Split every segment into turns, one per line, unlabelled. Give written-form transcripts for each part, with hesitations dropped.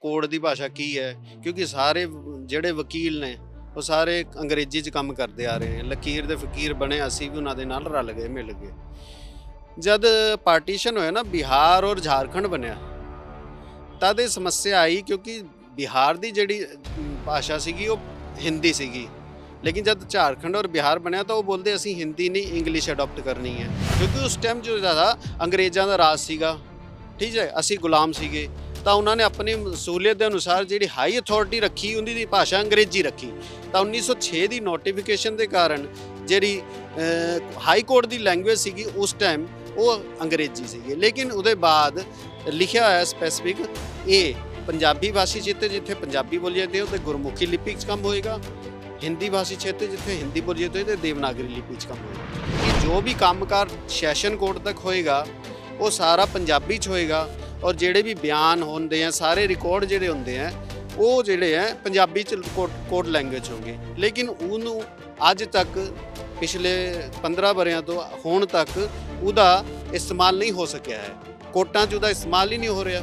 Code ਦੀ ਭਾਸ਼ਾ ਕੀ ਹੈ ਕਿਉਂਕਿ ਸਾਰੇ ਜਿਹੜੇ ਵਕੀਲ ਨੇ ਉਹ ਸਾਰੇ ਅੰਗਰੇਜ਼ੀ 'ਚ ਕੰਮ ਕਰਦੇ ਆ ਰਹੇ ਨੇ। ਲਕੀਰ ਦੇ ਫਕੀਰ ਬਣੇ, ਅਸੀਂ ਵੀ ਉਹਨਾਂ ਦੇ ਨਾਲ ਰਲ ਗਏ, ਮਿਲ ਗਏ। ਜਦ ਪਾਰਟੀਸ਼ਨ ਹੋਇਆ ਨਾ, ਬਿਹਾਰ ਔਰ ਝਾਰਖੰਡ ਬਣਿਆ, ਤਦ ਇਹ ਸਮੱਸਿਆ ਆਈ ਕਿਉਂਕਿ ਬਿਹਾਰ ਦੀ ਜਿਹੜੀ ਭਾਸ਼ਾ ਸੀਗੀ ਉਹ ਹਿੰਦੀ ਸੀਗੀ। ਲੇਕਿਨ ਜਦ ਝਾਰਖੰਡ ਔਰ ਬਿਹਾਰ ਬਣਿਆ ਤਾਂ ਉਹ ਬੋਲਦੇ ਅਸੀਂ ਹਿੰਦੀ ਨਹੀਂ ਇੰਗਲਿਸ਼ ਅਡਾਪਟ ਕਰਨੀ ਹੈ, ਕਿਉਂਕਿ ਉਸ ਟਾਈਮ ਜੋ ਜ਼ਿਆਦਾ ਅੰਗਰੇਜ਼ਾਂ ਦਾ ਰਾਜ ਸੀਗਾ, ਠੀਕ ਹੈ, ਅਸੀਂ ਗੁਲਾਮ ਸੀਗੇ। ਤਾਂ ਉਹਨਾਂ ਨੇ ਆਪਣੀ ਸਹੂਲੀਅਤ ਦੇ ਅਨੁਸਾਰ ਜਿਹੜੀ ਹਾਈ ਅਥਾਰਟੀ ਰੱਖੀ, ਉਹਦੀ ਦੀ ਭਾਸ਼ਾ ਅੰਗਰੇਜ਼ੀ ਰੱਖੀ। ਤਾਂ 1906 ਦੀ ਨੋਟੀਫਿਕੇਸ਼ਨ ਦੇ ਕਾਰਨ ਜਿਹੜੀ ਹਾਈ ਕੋਰਟ ਦੀ ਲੈਂਗੁਏਜ ਸੀਗੀ ਉਸ ਟਾਈਮ ਉਹ ਅੰਗਰੇਜ਼ੀ ਸੀਗੀ। ਲੇਕਿਨ ਉਹਦੇ ਬਾਅਦ ਲਿਖਿਆ ਹੋਇਆ ਸਪੈਸੀਫਿਕ ਇਹ ਪੰਜਾਬੀ ਭਾਸ਼ੀ ਖੇਤਰ ਜਿੱਥੇ ਪੰਜਾਬੀ ਬੋਲੀ ਜਾਂਦੀ ਹੈ ਉਹਦੇ ਗੁਰਮੁਖੀ ਲਿਪੀ 'ਚ ਕੰਮ ਹੋਏਗਾ, ਹਿੰਦੀ ਭਾਸ਼ੀ ਖੇਤਰ ਜਿੱਥੇ ਹਿੰਦੀ ਬੋਲੀ ਜਾਂਦੀ ਹੈ ਤੇ ਦੇਵਨਾਗਰੀ ਲਿਪੀ 'ਚ ਕੰਮ ਹੋਏਗਾ। ਕਿ ਜੋ ਵੀ ਕੰਮਕਾਰ ਸੈਸ਼ਨ ਕੋਰਟ ਤੱਕ ਹੋਏਗਾ ਉਹ ਸਾਰਾ ਪੰਜਾਬੀ 'ਚ ਹੋਏਗਾ, ਔਰ ਜਿਹੜੇ ਵੀ ਬਿਆਨ ਹੁੰਦੇ ਆ ਸਾਰੇ ਰਿਕਾਰਡ ਜਿਹੜੇ ਹੁੰਦੇ ਆ ਉਹ ਜਿਹੜੇ ਆ ਪੰਜਾਬੀ 'ਚ ਕੋਰਟ ਲੈਂਗੁਏਜ ਹੋਣਗੇ। ਲੇਕਿਨ ਉਹਨੂੰ ਅੱਜ ਤੱਕ ਪਿਛਲੇ 15 ਵਰ੍ਹਿਆਂ ਤੋਂ ਹੁਣ ਤੱਕ ਉਹਦਾ ਇਸਤੇਮਾਲ ਨਹੀਂ ਹੋ ਸਕਿਆ ਹੈ। ਕੋਰਟਾਂ 'ਚ ਉਹਦਾ ਇਸਤੇਮਾਲ ਹੀ ਨਹੀਂ ਹੋ ਰਿਹਾ।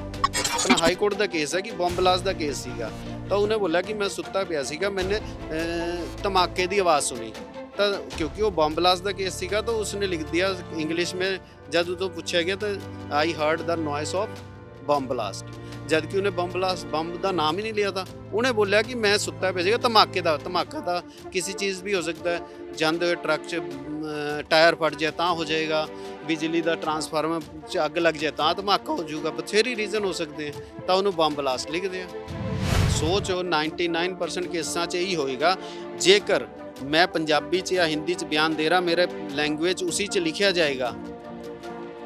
ਆਪਣਾ ਹਾਈ ਕੋਰਟ ਦਾ ਕੇਸ ਹੈ ਕਿ ਬੰਬ ਬਲਾਸਟ ਦਾ ਕੇਸ ਸੀਗਾ, ਤਾਂ ਉਹਨੇ ਬੋਲਿਆ ਕਿ ਮੈਂ ਸੁੱਤਾ ਪਿਆ ਸੀਗਾ, ਮੈਨੇ ਧਮਾਕੇ ਦੀ ਆਵਾਜ਼ ਸੁਣੀ। ਤਾਂ ਕਿਉਂਕਿ ਉਹ ਬੰਬ ਬਲਾਸਟ ਦਾ ਕੇਸ ਸੀਗਾ ਤਾਂ ਉਸਨੇ ਲਿਖ ਦਿਆ ਇੰਗਲਿਸ਼ में, जब तो पूछा गया तो I heard the noise of bomb blast, जद कि उन्हें बम का नाम ही नहीं लिया था। उन्हें बोलिया कि मैं सुता पे सीगा, धमाका था किसी चीज़ भी हो सकता है, जाते हुए ट्रक च टायर फट जाए तो हो जाएगा, बिजली का ट्रांसफार्मर च अग लग जाए तो धमाका हो जाऊगा, बथेरे रीजन हो सकते हैं। तो उन्होंने बम ब्लास्ट लिख दिया। सोचो 99% केसां च यही होएगा, जेकर मैं पंजाबी च या हिंदी च बयान दे रहा, मेरे लैंगुएज उसी च लिखिया जाएगा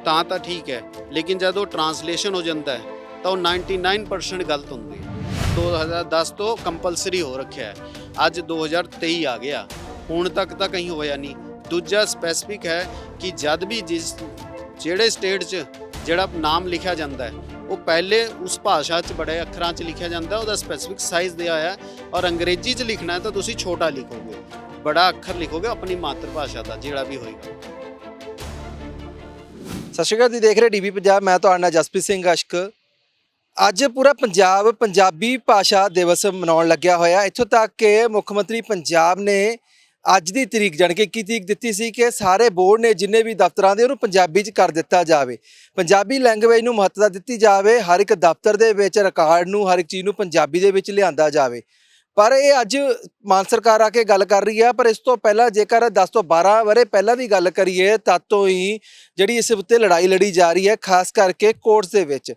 ਤਾਂ ਠੀਕ ਹੈ। ਲੇਕਿਨ ਜਦੋਂ ਟਰਾਂਸਲੇਸ਼ਨ ਹੋ ਜਾਂਦਾ ਹੈ ਤਾਂ ਉਹ 99% ਗਲਤ ਹੁੰਦੀ ਹੈ। 2010 ਤੋਂ ਕੰਪਲਸਰੀ ਹੋ ਰੱਖਿਆ ਹੈ, ਅੱਜ 2023 ਆ ਗਿਆ, ਹੁਣ ਤੱਕ ਤਾਂ ਕहीं ਹੋਇਆ ਨਹੀਂ। ਦੂਜਾ ਸਪੈਸੀਫਿਕ ਹੈ ਕਿ ਜਦ ਵੀ ਜਿਹੜੇ ਸਟੇਟ 'ਚ ਜਿਹੜਾ ਨਾਮ ਲਿਖਿਆ ਜਾਂਦਾ ਹੈ ਉਹ ਪਹਿਲੇ ਉਸ ਭਾਸ਼ਾ 'ਚ ਬੜੇ ਅੱਖਰਾਂ 'ਚ ਲਿਖਿਆ ਜਾਂਦਾ, ਉਹਦਾ ਸਪੈਸੀਫਿਕ ਸਾਈਜ਼ ਦਿਆ ਹੋਇਆ, ਔਰ ਅੰਗਰੇਜ਼ੀ 'ਚ ਲਿਖਣਾ ਹੈ ਤਾਂ ਤੁਸੀਂ ਛੋਟਾ ਲਿਖੋਗੇ, ਬੜਾ ਅੱਖਰ ਲਿਖੋਗੇ ਆਪਣੀ ਮਾਤਰ ਭਾਸ਼ਾ ਦਾ ਜਿਹੜਾ ਵੀ ਹੋਏਗਾ।
ਸਤਿ ਸ਼੍ਰੀ ਅਕਾਲ, ਤੁਸੀਂ ਦੇਖ ਰਹੇ ਡੀਬੀ ਪੰਜਾਬ, ਮੈਂ ਤੁਹਾਡਾ ਨਾਲ ਜਸਪ੍ਰੀਤ ਸਿੰਘ ਅਸ਼ਕ। ਅੱਜ ਪੂਰਾ ਪੰਜਾਬ ਪੰਜਾਬੀ ਭਾਸ਼ਾ ਦਿਵਸ ਮਨਾਉਣ ਲੱਗਿਆ ਹੋਇਆ। ਇੱਥੋਂ ਤੱਕ ਕਿ ਮੁੱਖ ਮੰਤਰੀ ਪੰਜਾਬ ਨੇ ਅੱਜ ਦੀ ਤਰੀਕ ਜਾਣੀ ਕਿ 21 ਤਰੀਕ ਦਿੱਤੀ ਸੀ ਕਿ ਸਾਰੇ ਬੋਰਡ ਨੇ ਜਿੰਨੇ ਵੀ ਦਫ਼ਤਰਾਂ ਦੇ ਉਹਨੂੰ ਪੰਜਾਬੀ 'ਚ ਕਰ ਦਿੱਤਾ ਜਾਵੇ, ਪੰਜਾਬੀ ਲੈਂਗੁਏਜ ਨੂੰ ਮਹੱਤਤਾ ਦਿੱਤੀ ਜਾਵੇ, ਹਰ ਇੱਕ ਦਫ਼ਤਰ ਦੇ ਵਿੱਚ ਰਿਕਾਰਡ ਨੂੰ, ਹਰ ਇੱਕ ਚੀਜ਼ ਨੂੰ ਪੰਜਾਬੀ ਦੇ ਵਿੱਚ ਲਿਆਂਦਾ ਜਾਵੇ। ਪਰ ਇਹ ਅੱਜ ਮਾਨ ਸਰਕਾਰ ਆ ਕੇ ਗੱਲ ਕਰ ਰਹੀ ਹੈ। ਪਰ ਇਸ ਤੋਂ ਪਹਿਲਾਂ ਜੇਕਰ 10 ਤੋਂ 12 ਵਰ੍ਹੇ ਪਹਿਲਾਂ ਦੀ ਗੱਲ ਕਰੀਏ ਤਦ ਤੋਂ ਹੀ ਜਿਹੜੀ ਇਸ ਉੱਤੇ ਲੜਾਈ ਲੜੀ ਜਾ ਰਹੀ ਹੈ, ਖਾਸ ਕਰਕੇ ਕੋਰਟਸ ਦੇ ਵਿੱਚ।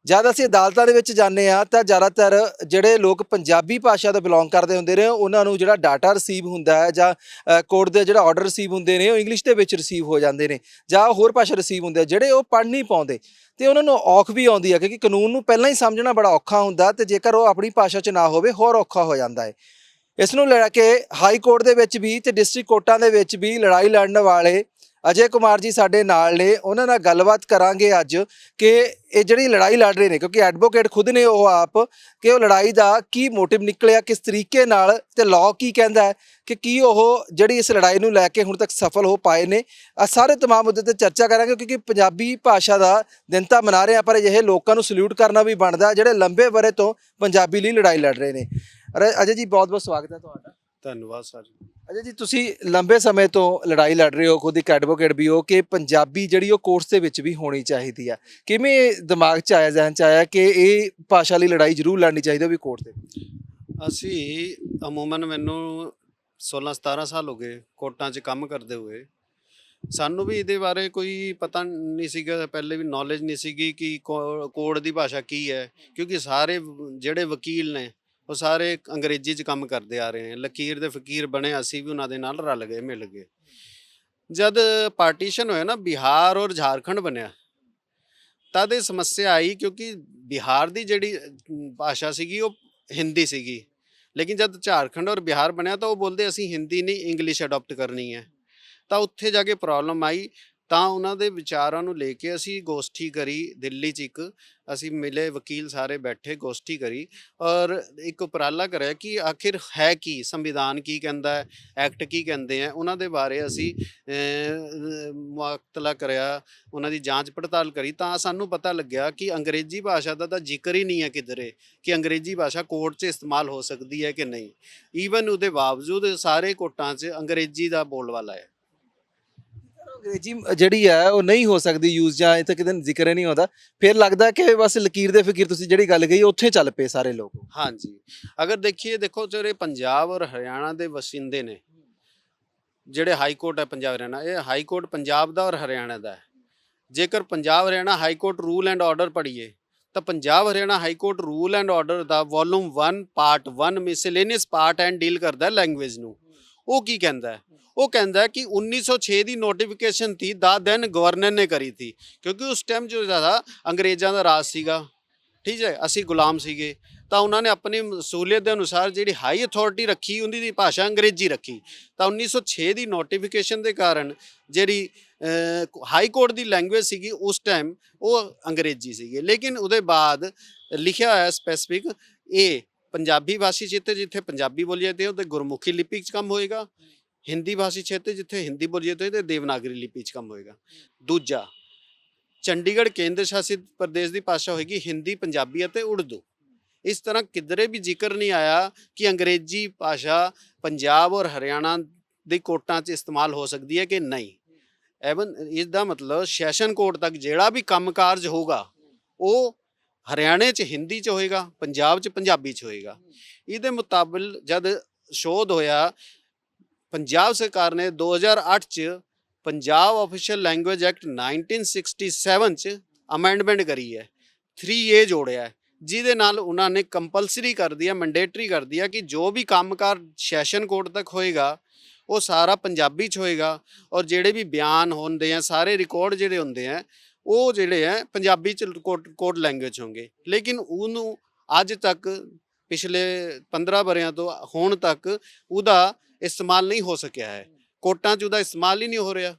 ਜਦ ਅਸੀਂ ਅਦਾਲਤਾਂ ਦੇ ਵਿੱਚ ਜਾਂਦੇ ਹਾਂ ਤਾਂ ਜ਼ਿਆਦਾਤਰ ਜਿਹੜੇ ਲੋਕ ਪੰਜਾਬੀ ਭਾਸ਼ਾ ਤੋਂ ਬਿਲੋਂਗ ਕਰਦੇ ਹੁੰਦੇ ਨੇ ਉਹਨਾਂ ਨੂੰ ਜਿਹੜਾ ਡਾਟਾ ਰਿਸੀਵ ਹੁੰਦਾ ਹੈ ਜਾਂ ਕੋਰਟ ਦੇ ਜਿਹੜਾ ਆਰਡਰ ਰਿਸੀਵ ਹੁੰਦੇ ਨੇ ਉਹ ਇੰਗਲਿਸ਼ ਦੇ ਵਿੱਚ ਰਿਸੀਵ ਹੋ ਜਾਂਦੇ ਨੇ ਜਾਂ ਹੋਰ ਭਾਸ਼ਾ ਰਿਸੀਵ ਹੁੰਦੇ, ਜਿਹੜੇ ਉਹ ਪੜ੍ਹ ਨਹੀਂ ਪਾਉਂਦੇ ਤੇ ਉਹਨਾਂ ਨੂੰ ਔਖ ਵੀ ਆਉਂਦੀ ਹੈ ਕਿਉਂਕਿ ਕਾਨੂੰਨ ਨੂੰ ਪਹਿਲਾਂ ਹੀ ਸਮਝਣਾ ਬੜਾ ਔਖਾ ਹੁੰਦਾ ਤੇ ਜੇਕਰ ਉਹ ਆਪਣੀ ਭਾਸ਼ਾ 'ਚ ਨਾ ਹੋਵੇ ਹੋਰ ਔਖਾ ਹੋ ਜਾਂਦਾ ਹੈ। ਇਸ ਨੂੰ ਲੈ ਕੇ ਹਾਈ ਕੋਰਟ ਦੇ ਵਿੱਚ ਵੀ ਤੇ ਡਿਸਟ੍ਰਿਕਟ ਕੋਰਟਾਂ ਦੇ ਵਿੱਚ ਵੀ ਲੜਾਈ ਲੜਨ ਵਾਲੇ ਅਜੇ ਕੁਮਾਰ ਜੀ ਸਾਡੇ ਨਾਲ ਨੇ, ਉਹਨਾਂ ਨਾਲ ਗੱਲਬਾਤ ਕਰਾਂਗੇ ਅੱਜ ਕਿ ਇਹ ਜਿਹੜੀ ਲੜਾਈ ਲੜ ਰਹੇ ਨੇ, ਕਿਉਂਕਿ ਐਡਵੋਕੇਟ ਖੁਦ ਨੇ ਉਹ ਆਪ, ਕਿ ਉਹ ਲੜਾਈ ਦਾ ਕੀ ਮੋਟਿਵ ਨਿਕਲਿਆ, ਕਿਸ ਤਰੀਕੇ ਨਾਲ, ਤੇ ਲਾਅ ਕੀ ਕਹਿੰਦਾ ਹੈ ਕਿ ਕੀ ਉਹ ਜਿਹੜੀ ਇਸ ਲੜਾਈ ਨੂੰ ਲੈ ਕੇ ਹੁਣ ਤੱਕ ਸਫਲ ਹੋ ਪਾਏ ਨੇ। ਸਾਰੇ ਤਮਾਮ ਮੁੱਦੇ ਤੇ ਚਰਚਾ ਕਰਾਂਗੇ ਕਿਉਂਕਿ ਪੰਜਾਬੀ ਭਾਸ਼ਾ ਦਾ ਦਿਨ ਤਾਂ ਮਨਾ ਰਹੇ ਆ, ਪਰ ਅਜਿਹੇ ਲੋਕਾਂ ਨੂੰ ਸਲੂਟ ਕਰਨਾ ਵੀ ਬਣਦਾ ਜਿਹੜੇ ਲੰਬੇ ਵਰ੍ਹੇ ਤੋਂ ਪੰਜਾਬੀ ਲਈ ਲੜਾਈ ਲੜ ਰਹੇ ਨੇ। ਅਜੇ ਜੀ ਬਹੁਤ ਬਹੁਤ ਸਵਾਗਤ ਹੈ ਤੁਹਾਡਾ।
ਧੰਨਵਾਦ ਸਰ।
ਅਜੇ ਜੀ ਤੁਸੀਂ ਲੰਬੇ ਸਮੇਂ ਤੋਂ ਲੜਾਈ ਲੜ ਰਹੇ ਹੋ, ਖੁਦ ਇੱਕ ਐਡਵੋਕੇਟ ਵੀ ਹੋ, ਕਿ ਪੰਜਾਬੀ ਜਿਹੜੀ ਉਹ ਕੋਰਟਸ ਦੇ ਵਿੱਚ ਵੀ ਹੋਣੀ ਚਾਹੀਦੀ ਆ। ਕਿਵੇਂ ਦਿਮਾਗ 'ਚ ਆਇਆ, ਜ਼ਿਹਨ 'ਚ ਆਇਆ ਕਿ ਇਹ ਭਾਸ਼ਾ ਲਈ ਲੜਾਈ ਜ਼ਰੂਰ ਲੜਨੀ ਚਾਹੀਦੀ ਉਹ ਵੀ ਕੋਰਟ ਦੇ ਵਿੱਚ?
ਅਸੀਂ ਅਮੂਮਨ ਮੈਨੂੰ 16-17 ਸਾਲ ਹੋ ਗਏ ਕੋਰਟਾਂ 'ਚ ਕੰਮ ਕਰਦੇ ਹੋਏ। ਸਾਨੂੰ ਵੀ ਇਹਦੇ ਬਾਰੇ ਕੋਈ ਪਤਾ ਨਹੀਂ ਸੀਗਾ, ਪਹਿਲੇ ਵੀ ਨੌਲੇਜ ਨਹੀਂ ਸੀਗੀ ਕਿ ਕੋਰਟ ਦੀ ਭਾਸ਼ਾ ਕੀ ਹੈ, ਕਿਉਂਕਿ ਸਾਰੇ ਜਿਹੜੇ ਵਕੀਲ ਨੇ ਉਹ ਸਾਰੇ ਅੰਗਰੇਜ਼ੀ 'ਚ ਕੰਮ ਕਰਦੇ ਆ ਰਹੇ ਨੇ। ਲਕੀਰ ਦੇ ਫਕੀਰ ਬਣੇ, ਅਸੀਂ ਵੀ ਉਹਨਾਂ ਦੇ ਨਾਲ ਰਲ ਗਏ, ਮਿਲ ਗਏ। ਜਦ ਪਾਰਟੀਸ਼ਨ ਹੋਇਆ ਨਾ, ਬਿਹਾਰ ਔਰ ਝਾਰਖੰਡ ਬਣਿਆ, ਤਦ ਇਹ ਸਮੱਸਿਆ ਆਈ ਕਿਉਂਕਿ ਬਿਹਾਰ ਦੀ ਜਿਹੜੀ ਭਾਸ਼ਾ ਸੀਗੀ ਉਹ ਹਿੰਦੀ ਸੀਗੀ। ਲੇਕਿਨ ਜਦ ਝਾਰਖੰਡ ਔਰ ਬਿਹਾਰ ਬਣਿਆ ਤਾਂ ਉਹ ਬੋਲਦੇ ਅਸੀਂ ਹਿੰਦੀ ਨਹੀਂ ਇੰਗਲਿਸ਼ ਅਡਾਪਟ ਕਰਨੀ ਹੈ। ਤਾਂ ਉੱਥੇ ਜਾ ਕੇ ਪ੍ਰੋਬਲਮ ਆਈ। ਤਾਂ ਉਹਨਾਂ ਦੇ ਵਿਚਾਰਾਂ ਨੂੰ ਲੈ ਕੇ ਅਸੀਂ ਗੋਸ਼ਟੀ ਕਰੀ ਦਿੱਲੀ 'ਚ ਇੱਕ, ਅਸੀਂ ਮਿਲੇ ਵਕੀਲ ਸਾਰੇ ਬੈਠੇ ਗੋਸ਼ਟੀ ਕਰੀ ਔਰ ਇੱਕ ਉਪਰਾਲਾ ਕਰਿਆ ਕਿ ਆਖਿਰ ਹੈ ਕੀ ਸੰਵਿਧਾਨ ਕੀ ਕਹਿੰਦਾ ਹੈ, ਐਕਟ ਕੀ ਕਹਿੰਦੇ ਆ, ਉਹਨਾਂ ਦੇ ਬਾਰੇ ਅਸੀਂ ਮੁਆਤਲਾ ਕਰਿਆ, ਉਹਨਾਂ ਦੀ ਜਾਂਚ ਪੜਤਾਲ ਕਰੀ ਤਾਂ ਸਾਨੂੰ ਪਤਾ ਲੱਗਿਆ ਕਿ ਅੰਗਰੇਜ਼ੀ ਭਾਸ਼ਾ ਦਾ ਤਾਂ ਜ਼ਿਕਰ ਹੀ ਨਹੀਂ ਹੈ ਕਿਧਰੇ ਕਿ ਅੰਗਰੇਜ਼ੀ ਭਾਸ਼ਾ ਕੋਰਟ 'ਚ ਇਸਤੇਮਾਲ ਹੋ ਸਕਦੀ ਹੈ ਕਿ ਨਹੀਂ। ਈਵਨ ਉਹਦੇ ਬਾਵਜੂਦ ਸਾਰੇ ਕੋਰਟਾਂ 'ਚ ਅੰਗਰੇਜ਼ੀ ਦਾ ਬੋਲਬਾਲਾ ਹੈ।
ਅੰਗਰੇਜ਼ੀ ਜਿਹੜੀ ਹੈ ਉਹ ਨਹੀਂ ਹੋ ਸਕਦੀ ਯੂਜ਼, ਜਾਂ ਇੱਥੇ ਕਿਤੇ ਜ਼ਿਕਰ ਹੀ ਨਹੀਂ ਹੁੰਦਾ, ਫਿਰ ਲੱਗਦਾ ਕਿ ਬਸ ਲਕੀਰ ਦੇ ਫਕੀਰ ਤੁਸੀਂ ਜਿਹੜੀ ਗੱਲ ਕਹੀ ਉੱਥੇ ਚੱਲ ਪਏ ਸਾਰੇ ਲੋਕ।
ਹਾਂਜੀ, ਅਗਰ ਦੇਖੀਏ ਦੇਖੋ ਜਿਹੜੇ ਪੰਜਾਬ ਔਰ ਹਰਿਆਣਾ ਦੇ ਵਸਿੰਦੇ ਨੇ, ਜਿਹੜੇ ਹਾਈ ਕੋਰਟ ਹੈ ਪੰਜਾਬ ਹਰਿਆਣਾ, ਇਹ ਹਾਈ ਕੋਰਟ ਪੰਜਾਬ ਦਾ ਔਰ ਹਰਿਆਣਾ ਦਾ ਹੈ। ਜੇਕਰ Punjab Haryana high court rule and order ਪੜ੍ਹੀਏ ਤਾਂ Punjab Haryana high court rule and order ਦਾ volume 1 part 1 miscellaneous part and deal ਕਰਦਾ ਲੈਂਗੁਏਜ ਨੂੰ। ਉਹ ਕੀ ਕਹਿੰਦਾ ਹੈ? ਉਹ ਕਹਿੰਦਾ ਹੈ ਕਿ 1906 ਦੀ ਨੋਟੀਫਿਕੇਸ਼ਨ ਥੀ ਦਾ ਦੈਨ ਗਵਰਨਰ ਨੇ ਕਰੀ ਥੀ, ਕਿਉਂਕਿ ਉਸ ਟਾਈਮ ਜੋ ਜ਼ਿਆਦਾ ਅੰਗਰੇਜ਼ਾਂ ਦਾ ਰਾਜ ਸੀਗਾ, ਠੀਕ ਹੈ, ਅਸੀਂ ਗੁਲਾਮ ਸੀਗੇ, ਤਾਂ ਉਹਨਾਂ ਨੇ ਆਪਣੀ ਸਹੂਲੀਅਤ ਦੇ ਅਨੁਸਾਰ ਜਿਹੜੀ ਹਾਈ ਅਥਾਰਟੀ ਰੱਖੀ ਉਹਦੀ ਦੀ ਭਾਸ਼ਾ ਅੰਗਰੇਜ਼ੀ ਰੱਖੀ। ਤਾਂ 1906 ਦੀ ਨੋਟੀਫਿਕੇਸ਼ਨ ਦੇ ਕਾਰਨ ਜਿਹੜੀ ਹਾਈ ਕੋਰਟ ਦੀ ਲੈਂਗੁਏਜ ਸੀਗੀ ਉਸ ਟਾਈਮ ਉਹ ਅੰਗਰੇਜ਼ੀ ਸੀਗੀ। ਲੇਕਿਨ ਉਹਦੇ ਬਾਅਦ ਲਿਖਿਆ ਹੋਇਆ ਸਪੈਸੀਫਿਕ ਇਹ ਪੰਜਾਬੀ ਭਾਸ਼ੀ ਖੇਤਰ ਜਿੱਥੇ ਪੰਜਾਬੀ ਬੋਲੀ ਜਾਂਦੀ ਹੈ ਉਹਦੇ ਗੁਰਮੁਖੀ ਲਿਪੀ 'ਚ ਕੰਮ ਹੋਏਗਾ, ਹਿੰਦੀ ਭਾਸ਼ੀ ਖੇਤਰ ਜਿੱਥੇ ਹਿੰਦੀ ਬੋਲੀ ਜਾਂਦੀ ਹੈ ਤੇ ਦੇਵਨਾਗਰੀ ਲਿਪੀ 'ਚ ਕੰਮ ਹੋਏਗਾ। ਦੂਜਾ, ਚੰਡੀਗੜ੍ਹ ਕੇਂਦਰ ਸ਼ਾਸਿਤ ਪ੍ਰਦੇਸ਼ ਦੀ ਭਾਸ਼ਾ ਹੋਏਗੀ ਹਿੰਦੀ, ਪੰਜਾਬੀ ਅਤੇ ਉਰਦੂ। ਇਸ ਤਰ੍ਹਾਂ ਕਿਧਰੇ ਵੀ ਜ਼ਿਕਰ ਨਹੀਂ ਆਇਆ ਕਿ ਅੰਗਰੇਜ਼ੀ ਭਾਸ਼ਾ ਪੰਜਾਬ ਔਰ ਹਰਿਆਣਾ ਦੀ ਕੋਰਟਾਂ 'ਚ ਇਸਤੇਮਾਲ ਹੋ ਸਕਦੀ ਹੈ ਕਿ ਨਹੀਂ। ਐਵਨ ਇਸ ਦਾ ਮਤਲਬ ਸੈਸ਼ਨ ਕੋਰਟ ਤੱਕ ਜਿਹੜਾ ਵੀ ਕੰਮ ਕਾਰਜ ਹੋਊਗਾ ਉਹ ਹਰਿਆਣੇ 'ਚ ਹਿੰਦੀ 'ਚ ਹੋਏਗਾ, ਪੰਜਾਬ 'ਚ ਪੰਜਾਬੀ 'ਚ ਹੋਏਗਾ। ਇਹਦੇ ਮੁਤਾਬਿਕ ਜਦ ਸ਼ੋਧ ਹੋਇਆ, ਪੰਜਾਬ ਸਰਕਾਰ ਨੇ 2008 'ਚ ਪੰਜਾਬ ਆਫੀਸ਼ੀਅਲ ਲੈਂਗੁਏਜ ਐਕਟ 1967 'ਚ ਅਮੈਂਡਮੈਂਟ ਕਰੀ ਹੈ, 3A ਜੋੜਿਆ ਹੈ, ਜਿਹਦੇ ਨਾਲ ਉਹਨਾਂ ਨੇ ਕੰਪਲਸਰੀ ਕਰ ਦਿਆ, ਮੈਂਡੇਟਰੀ ਕਰ ਦਿਆ ਕਿ ਜੋ ਵੀ ਕੰਮਕਾਰ ਸੈਸ਼ਨ ਕੋਰਟ ਤੱਕ ਹੋਏਗਾ ਉਹ ਸਾਰਾ ਪੰਜਾਬੀ 'ਚ ਹੋਏਗਾ ਔਰ ਜਿਹੜੇ ਵੀ ਬਿਆਨ ਹੁੰਦੇ ਆ ਸਾਰੇ ਰਿਕਾਰਡ ਜਿਹੜੇ ਹੁੰਦੇ ਆ ਉਹ ਜਿਹੜੇ ਹੈ ਪੰਜਾਬੀ 'ਚ ਕੋਰਟ ਲੈਂਗੁਏਜ ਹੋਣਗੇ। ਲੇਕਿਨ ਉਹਨੂੰ ਅੱਜ ਤੱਕ ਪਿਛਲੇ 15 ਵਰ੍ਹਿਆਂ ਤੋਂ ਹੁਣ ਤੱਕ ਉਹਦਾ ਇਸਤੇਮਾਲ ਨਹੀਂ ਹੋ ਸਕਿਆ ਹੈ, ਕੋਰਟਾਂ 'ਚ ਉਹਦਾ ਇਸਤੇਮਾਲ ਹੀ ਨਹੀਂ ਹੋ ਰਿਹਾ।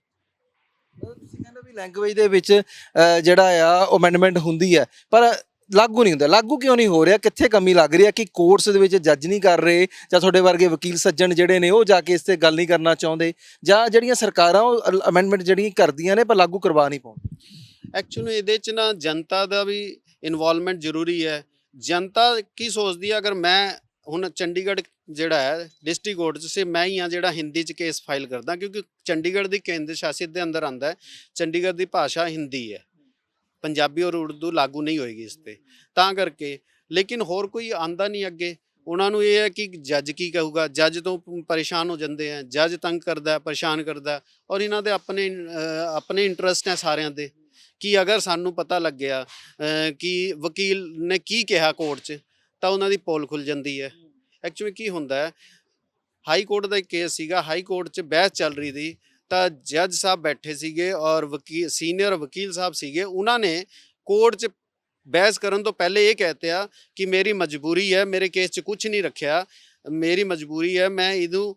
ਤੁਸੀਂ ਕਹਿੰਦੇ ਵੀ ਲੈਂਗੁਏਜ ਦੇ ਵਿੱਚ ਜਿਹੜਾ ਆ ਅਮੈਂਡਮੈਂਟ ਹੁੰਦੀ ਹੈ ਪਰ ਲਾਗੂ ਨਹੀਂ ਹੁੰਦਾ। ਲਾਗੂ ਕਿਉਂ ਨਹੀਂ ਹੋ ਰਿਹਾ? ਕਿੱਥੇ ਕਮੀ ਲੱਗ ਰਹੀ ਹੈ ਕਿ ਕੋਰਟਸ ਦੇ ਵਿੱਚ ਜੱਜ ਨਹੀਂ ਕਰ ਰਹੇ, ਜਾਂ ਤੁਹਾਡੇ ਵਰਗੇ ਵਕੀਲ ਸੱਜਣ ਜਿਹੜੇ ਨੇ ਉਹ ਜਾ ਕੇ ਇਸ ਤੇ ਗੱਲ ਨਹੀਂ ਕਰਨਾ ਚਾਹੁੰਦੇ, ਜਾਂ ਜਿਹੜੀਆਂ ਸਰਕਾਰਾਂ ਉਹ ਅਮੈਂਡਮੈਂਟ ਜਿਹੜੀਆਂ ਕਰਦੀਆਂ ਨੇ ਪਰ ਲਾਗੂ ਕਰਵਾ ਨਹੀਂ ਪਾਉਂਦੇ?
ਐਕਚੁਅਲੀ ਇਹਦੇ 'ਚ ਨਾ ਜਨਤਾ ਦਾ ਵੀ ਇਨਵੋਲਵਮੈਂਟ ਜ਼ਰੂਰੀ ਹੈ। ਜਨਤਾ ਕੀ ਸੋਚਦੀ ਹੈ? ਅਗਰ ਮੈਂ ਹੁਣ ਚੰਡੀਗੜ੍ਹ ਜਿਹੜਾ ਹੈ ਡਿਸਟ੍ਰਿਕਟ ਕੋਰਟ 'ਚ ਸੇ ਮੈਂ ਹੀ ਹਾਂ ਜਿਹੜਾ ਹਿੰਦੀ 'ਚ ਕੇਸ ਫਾਈਲ ਕਰਦਾ, ਕਿਉਂਕਿ ਚੰਡੀਗੜ੍ਹ ਦੀ ਕੇਂਦਰ ਸ਼ਾਸਿਤ ਦੇ ਅੰਦਰ ਆਉਂਦਾ ਹੈ, ਚੰਡੀਗੜ੍ਹ ਦੀ ਭਾਸ਼ਾ ਹਿੰਦੀ ਹੈ, ਪੰਜਾਬੀ ਔਰ ਉਰਦੂ ਲਾਗੂ ਨਹੀਂ ਹੋਏਗੀ ਇਸ 'ਤੇ, ਤਾਂ ਕਰਕੇ। ਲੇਕਿਨ ਹੋਰ ਕੋਈ ਆਂਦਾ ਨਹੀਂ ਅੱਗੇ, ਉਹਨਾਂ ਨੂੰ ਇਹ ਹੈ ਕਿ ਜੱਜ ਕੀ ਕਹੂਗਾ, ਜੱਜ ਤੋਂ ਪਰੇਸ਼ਾਨ ਹੋ ਜਾਂਦੇ ਆ, ਜੱਜ ਤੰਗ ਕਰਦਾ ਪਰੇਸ਼ਾਨ ਕਰਦਾ, ਔਰ ਇਹਨਾਂ ਦੇ ਆਪਣੇ ਇੰਟਰਸਟ ਹੈ ਸਾਰਿਆਂ ਦੇ ਕਿ ਅਗਰ ਸਾਨੂੰ ਪਤਾ ਲੱਗਿਆ ਕਿ ਵਕੀਲ ਨੇ ਕੀ ਕਿਹਾ ਕੋਰਟ 'ਚ ਤਾਂ ਉਹਨਾਂ ਦੀ ਪੋਲ ਖੁੱਲ ਜਾਂਦੀ ਹੈ। ਐਕਚੁਅਲੀ ਕੀ ਹੁੰਦਾ ਹੈ, ਹਾਈ ਕੋਰਟ ਦਾ ਇੱਕ ਕੇਸ ਸੀਗਾ, ਹਾਈ ਕੋਰਟ 'ਚ ਬਹਿਸ ਚੱਲ ਰਹੀ ਸੀ ਤਾਂ ਜੱਜ ਸਾਹਿਬ ਬੈਠੇ ਸੀਗੇ ਔਰ ਸੀਨੀਅਰ ਵਕੀਲ ਸਾਹਿਬ ਸੀਗੇ, ਉਹਨਾਂ ਨੇ ਕੋਰਟ 'ਚ ਬਹਿਸ ਕਰਨ ਤੋਂ ਪਹਿਲੇ ਇਹ ਕਹਿਤੇ ਆ ਕਿ ਮੇਰੀ ਮਜਬੂਰੀ ਹੈ, ਮੇਰੇ ਕੇਸ 'ਚ ਕੁਝ ਨਹੀਂ ਰੱਖਿਆ, ਮੇਰੀ ਮਜਬੂਰੀ ਹੈ, ਮੈਂ ਇਹਨੂੰ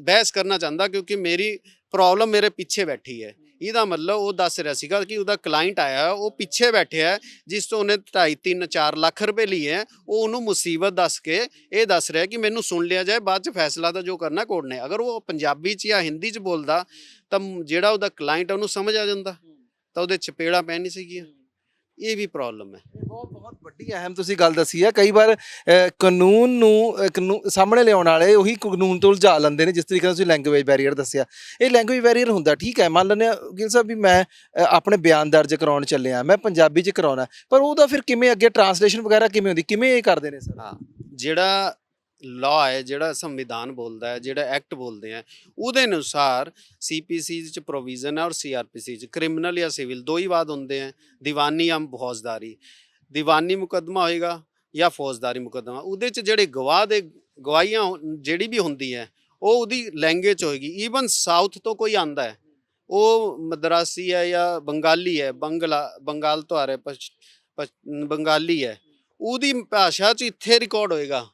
ਬਹਿਸ ਕਰਨਾ ਚਾਹੁੰਦਾ ਕਿਉਂਕਿ ਮੇਰੀ ਪ੍ਰੋਬਲਮ ਮੇਰੇ ਪਿੱਛੇ ਬੈਠੀ ਹੈ। ਇਹਦਾ ਮਤਲਬ ਉਹ ਦੱਸ ਰਿਹਾ ਸੀਗਾ ਕਿ ਉਹਦਾ ਕਲਾਇੰਟ ਆਇਆ ਉਹ ਪਿੱਛੇ ਬੈਠਿਆ ਜਿਸ ਤੋਂ ਉਹਨੇ 2.5 3 4 ਲੱਖ ਰੁਪਏ ਲਏ ਹੈ, ਉਹ ਉਹਨੂੰ ਮੁਸੀਬਤ ਦੱਸ ਕੇ ਇਹ ਦੱਸ ਰਿਹਾ ਕਿ ਮੈਨੂੰ ਸੁਣ ਲਿਆ ਜਾਏ, ਬਾਅਦ 'ਚ ਫੈਸਲਾ ਤਾਂ ਜੋ ਕਰਨਾ ਕੋਰਟ ਨੇ। ਅਗਰ ਉਹ ਪੰਜਾਬੀ 'ਚ ਜਾਂ ਹਿੰਦੀ 'ਚ ਬੋਲਦਾ ਤਾਂ ਜਿਹੜਾ ਉਹਦਾ ਕਲਾਇੰਟ ਉਹਨੂੰ ਸਮਝ ਆ ਜਾਂਦਾ ਤਾਂ ਉਹਦੇ ਚਪੇੜਾਂ ਪੈ ਨਹੀਂ ਸੀਗੀਆਂ। ਇਹ ਵੀ ਪ੍ਰੋਬਲਮ ਹੈ।
ਬਹੁਤ ਵੱਡੀ ਅਹਿਮ ਤੁਸੀਂ ਗੱਲ ਦੱਸੀ ਹੈ। ਕਈ ਵਾਰ ਕਾਨੂੰਨ ਨੂੰ ਸਾਹਮਣੇ ਲਿਆਉਣ ਵਾਲੇ ਉਹੀ ਕਾਨੂੰਨ ਤੋਂ ਉਲਝਾ ਲੈਂਦੇ ਨੇ, ਜਿਸ ਤਰੀਕੇ ਨਾਲ ਤੁਸੀਂ ਲੈਂਗੁਏਜ ਬੈਰੀਅਰ ਦੱਸਿਆ। ਇਹ ਲੈਂਗੁਏਜ ਬੈਰੀਅਰ ਹੁੰਦਾ, ਠੀਕ ਹੈ, ਮੰਨ ਲੈਂਦੇ ਹਾਂ ਗਿੱਲ ਸਾਹਿਬ ਵੀ ਮੈਂ ਆਪਣੇ ਬਿਆਨ ਦਰਜ ਕਰਾਉਣ ਚੱਲਿਆ, ਮੈਂ ਪੰਜਾਬੀ 'ਚ ਕਰਾਉਣਾ, ਪਰ ਉਹਦਾ ਫਿਰ ਕਿਵੇਂ ਅੱਗੇ ਟਰਾਂਸਲੇਸ਼ਨ ਵਗੈਰਾ ਕਿਵੇਂ ਹੁੰਦੀ, ਕਿਵੇਂ ਇਹ ਕਰਦੇ ਨੇ ਸਰ?
ਹਾਂ, ਜਿਹੜਾ ਲਾਅ ਹੈ, ਜਿਹੜਾ ਸੰਵਿਧਾਨ ਬੋਲਦਾ ਹੈ, ਜਿਹੜਾ ਐਕਟ ਬੋਲਦੇ ਆ, ਉਹਦੇ ਅਨੁਸਾਰ CPC 'ਚ ਪ੍ਰੋਵੀਜ਼ਨ ਹੈ ਔਰ CRPC 'ਚ ਕ੍ਰਿਮੀਨਲ ਜਾਂ ਸਿਵਲ ਦੋ ਹੀ ਬਾਤ ਹੁੰਦੇ ਆ, ਦੀਵਾਨੀ ਜਾਂ ਫੌਜਦਾਰੀ। ਦੀਵਾਨੀ ਮੁਕੱਦਮਾ ਹੋਏਗਾ ਜਾਂ ਫੌਜਦਾਰੀ ਮੁਕੱਦਮਾ, ਉਹਦੇ 'ਚ ਜਿਹੜੇ ਗਵਾਹ ਦੇ ਗਵਾਹੀਆਂ ਜਿਹੜੀ ਵੀ ਹੁੰਦੀ ਹੈ ਉਹ ਉਹਦੀ ਲੈਂਗੁਏਜ ਹੋਏਗੀ। ਈਵਨ ਸਾਊਥ ਤੋਂ ਕੋਈ ਆਂਦਾ ਹੈ, ਉਹ ਮਦਰਾਸੀ ਹੈ ਜਾਂ ਬੰਗਾਲੀ ਹੈ, ਬੰਗਾਲ ਤੋਂ ਆ ਰਿਹਾ, ਬੰਗਾਲੀ ਹੈ, ਉਹਦੀ ਭਾਸ਼ਾ 'ਚ ਇੱਥੇ ਰਿਕਾਰਡ ਹੋਏਗਾ।